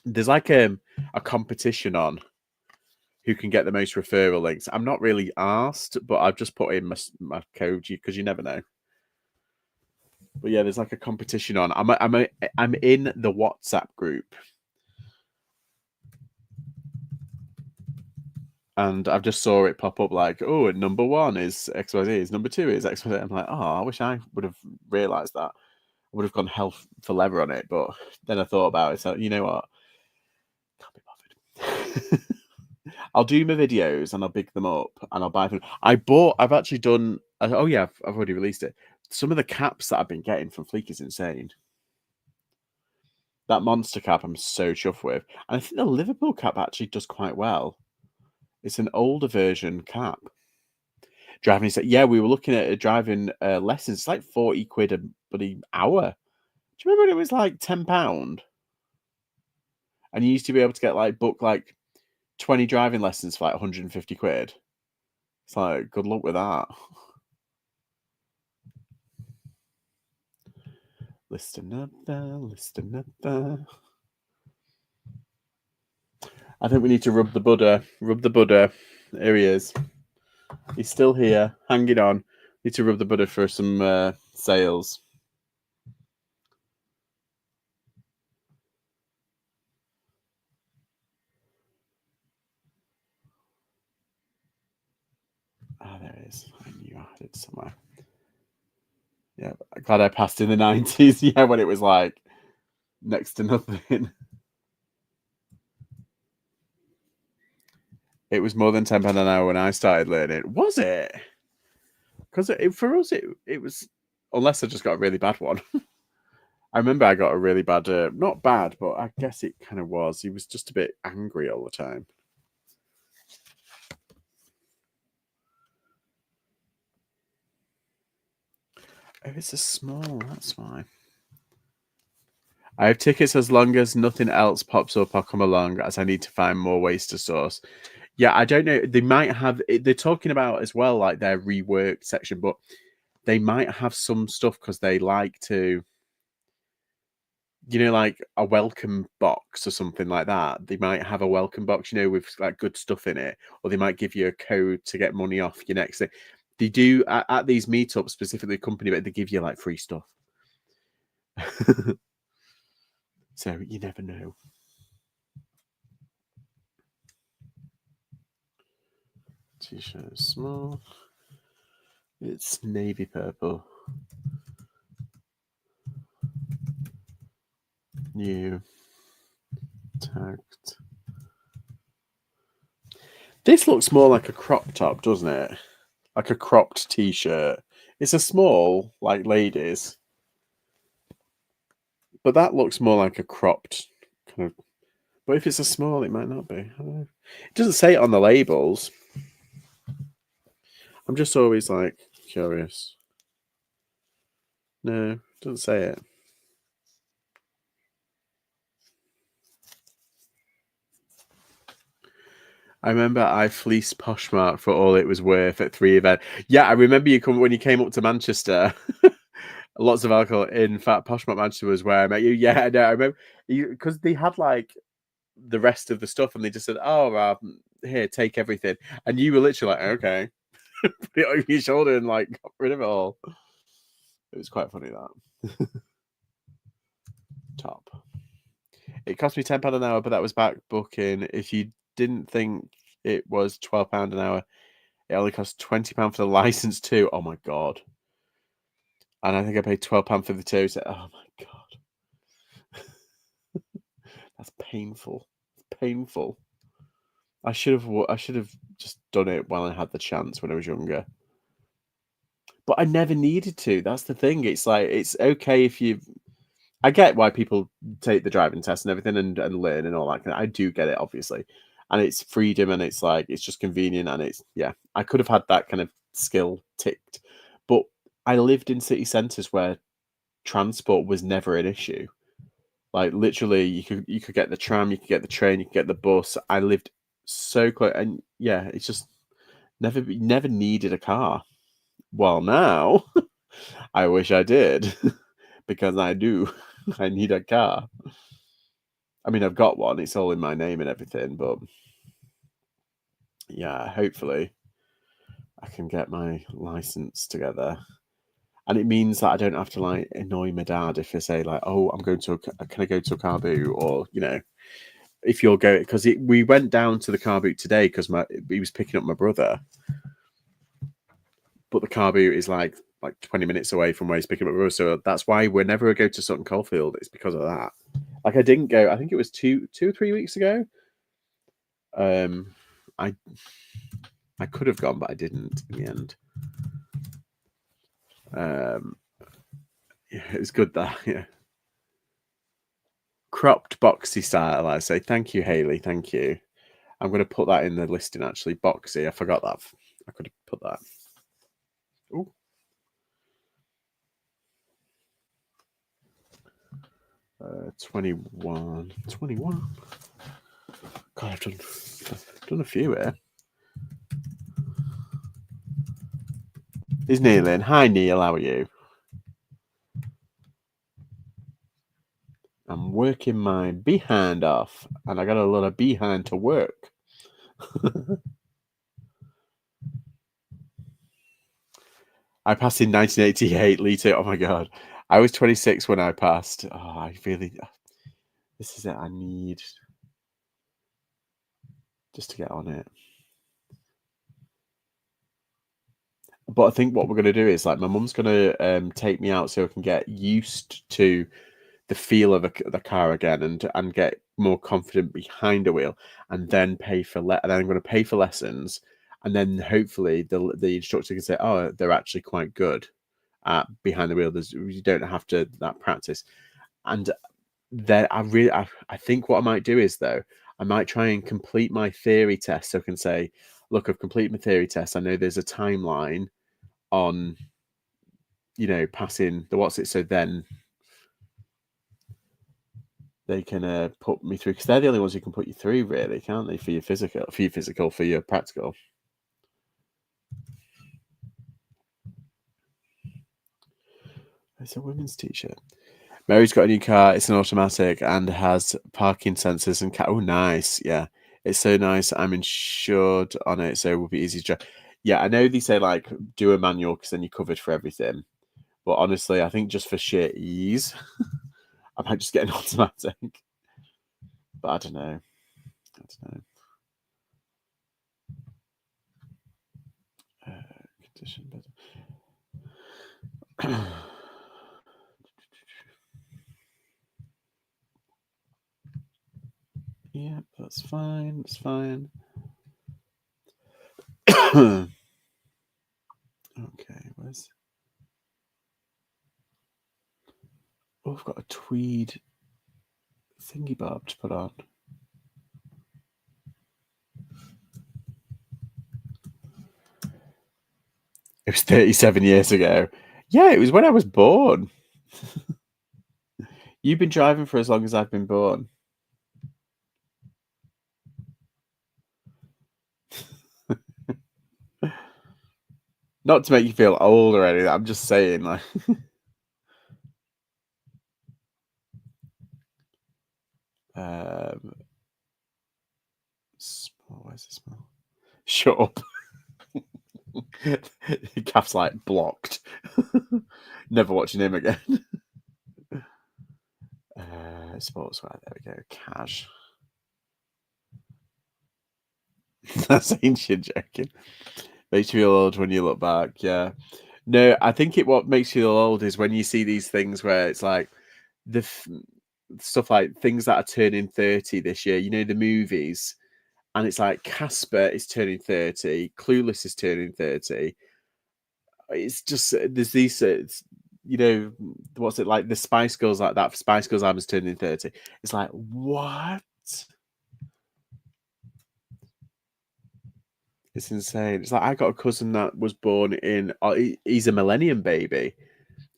There's like a competition on who can get the most referral links. I'm not really asked, but I've just put in my code because you never know. But yeah, there's like a competition on. I'm in the WhatsApp group, and I've just saw it pop up like, oh, number 1 is XYZ, number 2 is XYZ. I'm like, oh, I wish I would have realised that. I would have gone hell for leather on it, but then I thought about it. So you know what? Can't be bothered. I'll do my videos and I'll big them up and I'll buy them. I've actually done. Oh yeah, I've already released it. Some of the caps that I've been getting from Fleek is insane. That Monster cap I'm so chuffed with. And I think the Liverpool cap actually does quite well. It's an older version cap. Driving, yeah, we were looking at driving lessons. It's like 40 quid a bloody hour. Do you remember when it was like £10? And you used to be able to get like book like 20 driving lessons for like 150 quid. It's like, good luck with that. Listen up there, listen up there. I think we need to rub the Buddha. Rub the Buddha. Here he is. He's still here, hanging on. Need to rub the Buddha for some sales. Ah, there it is. I knew I had it somewhere. Yeah, glad I passed in the 90s. Yeah, when it was like next to nothing. It was more than £10 an hour when I started learning. Was it? Because for us, it was, unless I just got a really bad one. I remember I got a really bad, not bad, but I guess it kind of was. He was just a bit angry all the time. Oh, it's a small, that's why. I have tickets as long as nothing else pops up or come along, as I need to find more ways to source. Yeah, I don't know. They might have, they're talking about as well, like their reworked section, but they might have some stuff because they like to, like a welcome box or something like that. They might have a welcome box, with like good stuff in it, or they might give you a code to get money off your next thing. They do at these meetups, specifically company, but they give you like free stuff. So you never know. T-shirt small. It's navy purple. New. Tagged. This looks more like a crop top, doesn't it? Like a cropped t-shirt. It's a small, like ladies. But that looks more like a cropped kind of. But if it's a small, it might not be. I don't know. It doesn't say it on the labels. I'm just always like curious. No, it doesn't say it. I remember I fleeced Poshmark for all it was worth at 3 events. Yeah, I remember when you came up to Manchester. Lots of alcohol. In fact, Poshmark Manchester was where I met you. Yeah, no, I remember because they had like the rest of the stuff, and they just said, "Oh, here, take everything," and you were literally like, "Okay," put it over your shoulder and like got rid of it all. It was quite funny that. Top. It cost me £10 an hour, but that was back booking. If you didn't think it was £12 an hour, it only cost £20 for the license too. Oh my god! And I think I paid £12 for the two. So, oh my god, that's painful. Painful. I should have just done it while I had the chance when I was younger. But I never needed to. That's the thing. It's like it's okay if you. I get why people take the driving test and everything and learn and all that. I do get it, obviously, and it's freedom and it's like it's just convenient and it's I could have had that kind of skill ticked, but I lived in city centres where transport was never an issue. Like literally, you could get the tram, you could get the train, you could get the bus. I lived so close, and it's just never needed a car. Well, now I wish I did because I do. I need a car. I mean, I've got one. It's all in my name and everything, but hopefully I can get my license together. And it means that I don't have to like annoy my dad if I say like, "Oh, I'm going to can I go to a car boot?" Or if you're going because we went down to the car boot today because he was picking up my brother, but the car boot is like 20 minutes away from where he's picking up my brother. So that's why whenever I go to Sutton Coldfield, it's because of that. Like I didn't go. I think it was 3 weeks ago. I could have gone, but I didn't in the end. It was good that cropped boxy style. I say thank you, Hayley. Thank you. I'm going to put that in the listing actually. Boxy. I forgot that. I could have put that. Ooh. Uh, 21. God, I've done a few here. Is Neil in? Hi, Neil. How are you? I'm working my behind off, and I got a lot of behind to work. I passed in 1988, Lito. Oh my God. I was 26 when I passed. Oh, I really. This is it. I need just to get on it. But I think what we're going to do is like my mum's going to take me out so I can get used to the feel of the car again and get more confident behind a wheel, and then and then I'm going to pay for lessons, and then hopefully the instructor can say, oh, they're actually quite good at behind the wheel. You don't have to that practice, and then I think what I might do is though I might try and complete my theory test so I can say, look, I've completed my theory test. I know there's a timeline on passing the what's it, so then they can put me through, because they're the only ones who can put you through, really, can't they? For your practical. It's a women's t-shirt. Mary's got a new car. It's an automatic and has parking sensors and oh, nice. Yeah, it's so nice. I'm insured on it, so it will be easy to drive. Yeah, I know they say like do a manual because then you're covered for everything. But honestly, I think just for sheer ease, I might just get an automatic. But I don't know. Condition better. Yeah, that's fine. It's fine. Okay, where's... Oh, I've got a tweed thingy bob to put on. It was 37 years ago. Yeah, it was when I was born. You've been driving for as long as I've been born. Not to make you feel old or anything. I'm just saying, like... Small, where's the small? Shut up. Calf's like blocked. Never watching him again. Sportswear, there we go. Cash. That's ancient joking. Makes you feel old when you look back. Yeah. No, I think what makes you feel old is when you see these things where it's like stuff like things that are turning 30 this year. You know, the movies, and it's like Casper is turning 30, Clueless is turning 30. It's just there's these. What's it like? The Spice Girls, like that. Spice Girls album's turning 30. It's like what? It's insane. It's like I got a cousin that was born in. He's a millennium baby,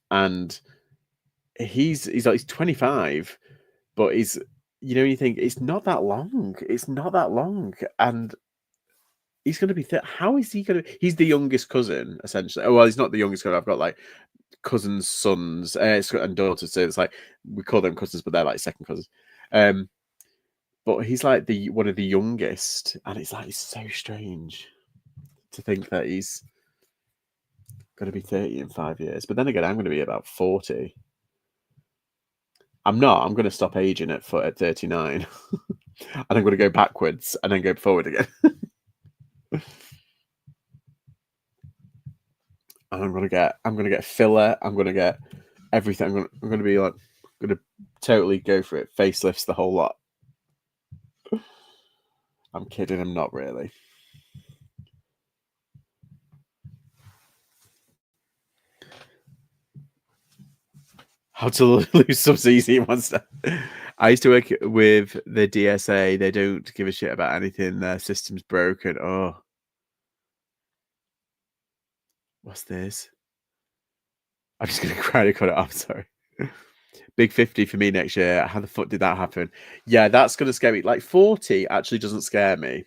and he's 25, but you think it's not that long. It's not that long, and he's going to be. How is he going to? He's the youngest cousin, essentially. Oh well, he's not the youngest cousin. I've got like cousins' sons and daughters, so it's like we call them cousins, but they're like second cousins. But he's like the one of the youngest, and it's like it's so strange to think that he's going to be 30 in 5 years. But then again, I'm going to be about 40. I'm not. I'm going to stop aging at 39, and I'm going to go backwards and then go forward again. And I'm going to get filler. I'm going to get everything. I'm going to be like, I'm going to totally go for it. Facelifts, the whole lot. I'm kidding. I'm not really. How to lose subs easy in one step. I used to work with the DSA. They don't give a shit about anything. Their system's broken. Oh, what's this? I'm just gonna cry to cut it off. Sorry. Big 50 for me next year. How the fuck did that happen? Yeah, that's gonna scare me. Like 40 actually doesn't scare me.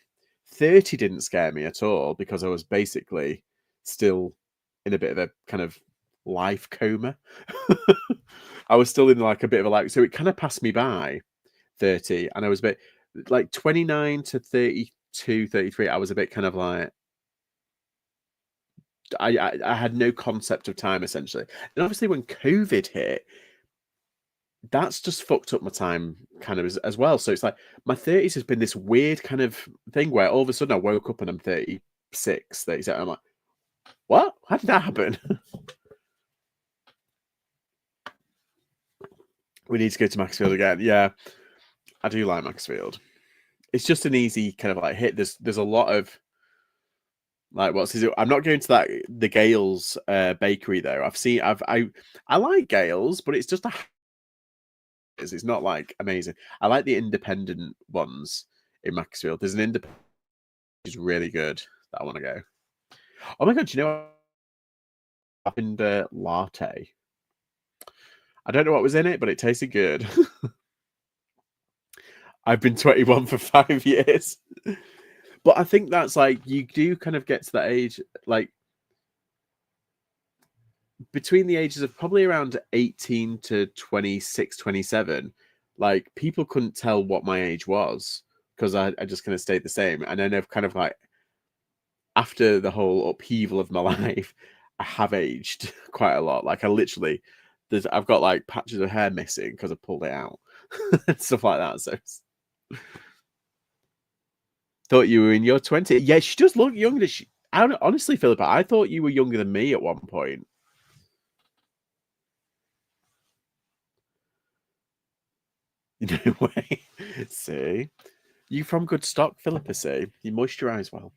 30 didn't scare me at all because I was basically still in a bit of a kind of life coma. I was still in like a bit of a like, so it kind of passed me by 30, and I was a bit like 29 to 32, 33. I was a bit kind of like, I had no concept of time essentially. And obviously when COVID hit, that's just fucked up my time kind of as well. So it's like my 30s has been this weird kind of thing where all of a sudden I woke up and I'm 36, 37. I'm like, what? How did that happen? We need to go to Maxfield again. Yeah, I do like Maxfield. It's just an easy kind of like hit. There's a lot of like what's his. I'm not going to that the Gales bakery though. I like Gales, but it's just a. It's not like amazing. I like the independent ones in Maxfield. There's an independent which is really good that I want to go. Oh my god, do you know what happened? Latte. I don't know what was in it, but it tasted good. I've been 21 for 5 years. But I think that's like you do kind of get to that age, like between the ages of probably around 18 to 26, 27, like people couldn't tell what my age was because I just kind of stayed the same. And then I've kind of like, after the whole upheaval of my life, I have aged quite a lot. Like I literally, I've got like patches of hair missing because I pulled it out and stuff like that. So thought you were in your 20s. Yeah, she does look younger. Honestly, Philippa, I thought you were younger than me at one point. No way. See, you from good stock, Philippa. See, you moisturize well.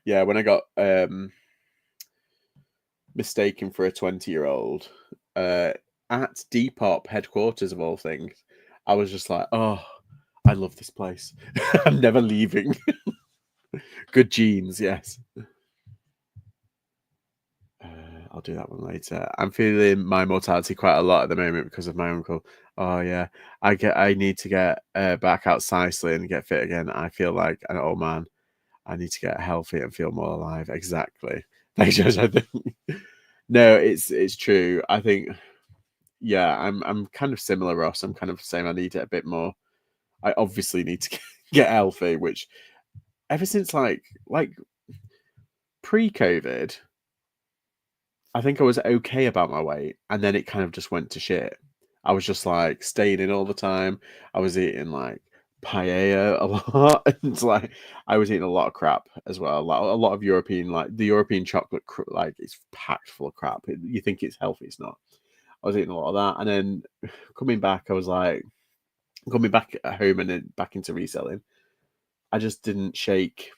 Yeah, when I got mistaken for a 20-year-old at Depop headquarters of all things, I was just like, oh, I love this place. I'm never leaving. Good genes, yes. I'll do that one later. I'm feeling my mortality quite a lot at the moment because of my uncle. Oh yeah, I need to get back out cycling and get fit again. I feel like an old man. I need to get healthy and feel more alive. Exactly. Thanks, Josh. I think no, it's true. I think yeah, I'm kind of similar, Ross. I'm kind of saying I need it a bit more. I obviously need to get healthy, which ever since like pre-COVID, I think I was okay about my weight, and then it kind of just went to shit. I was just like staying in all the time. I was eating like paella a lot, and like I was eating a lot of crap as well. Like, a lot of European, like the European chocolate, like it's packed full of crap. You think it's healthy, it's not. I was eating a lot of that, and then coming back, I was like coming back at home and then back into reselling. I just didn't shake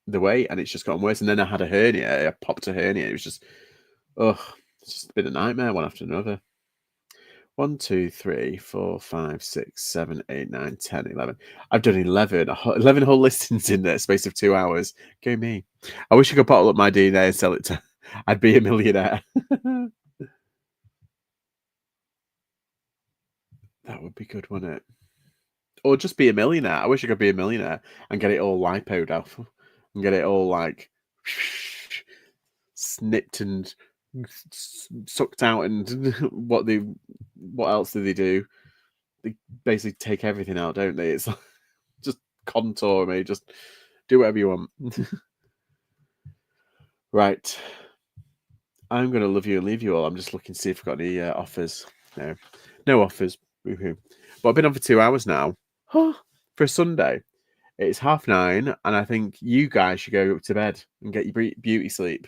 the weight, and it's just gotten worse. And then I had a hernia. I popped a hernia. It was just, ugh, it's just been a nightmare one after another. 1, 2, 3, 4, 5, 6, 7, 8, 9, 10, 11. I've done 11 whole listings in the space of 2 hours. Go me. I wish I could bottle up my DNA and sell it to. I'd be a millionaire. That would be good, wouldn't it? Or just be a millionaire. I wish I could be a millionaire and get it all lipoed off and get it all like snipped and sucked out. And what else do they do? They basically take everything out, don't they? It's like, just contour me, just do whatever you want. Right. I'm going to love you and leave you all. I'm just looking to see if I've got any offers. No offers. Woohoo. But I've been on for 2 hours now. For a Sunday. It's 9:30, and I think you guys should go to bed and get your beauty sleep.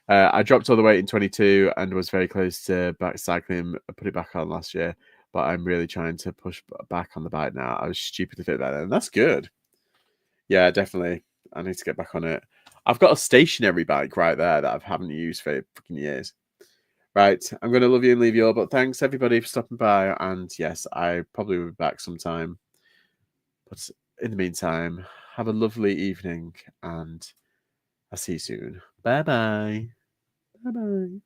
I dropped all the weight in 22 and was very close to back cycling. I put it back on last year, but I'm really trying to push back on the bike now. I was stupidly fit back then. That's good. Yeah, definitely. I need to get back on it. I've got a stationary bike right there that I haven't used for fucking years. Right, I'm going to love you and leave you all, but thanks everybody for stopping by. And yes, I probably will be back sometime. But in the meantime, have a lovely evening and I'll see you soon. Bye bye. Bye bye.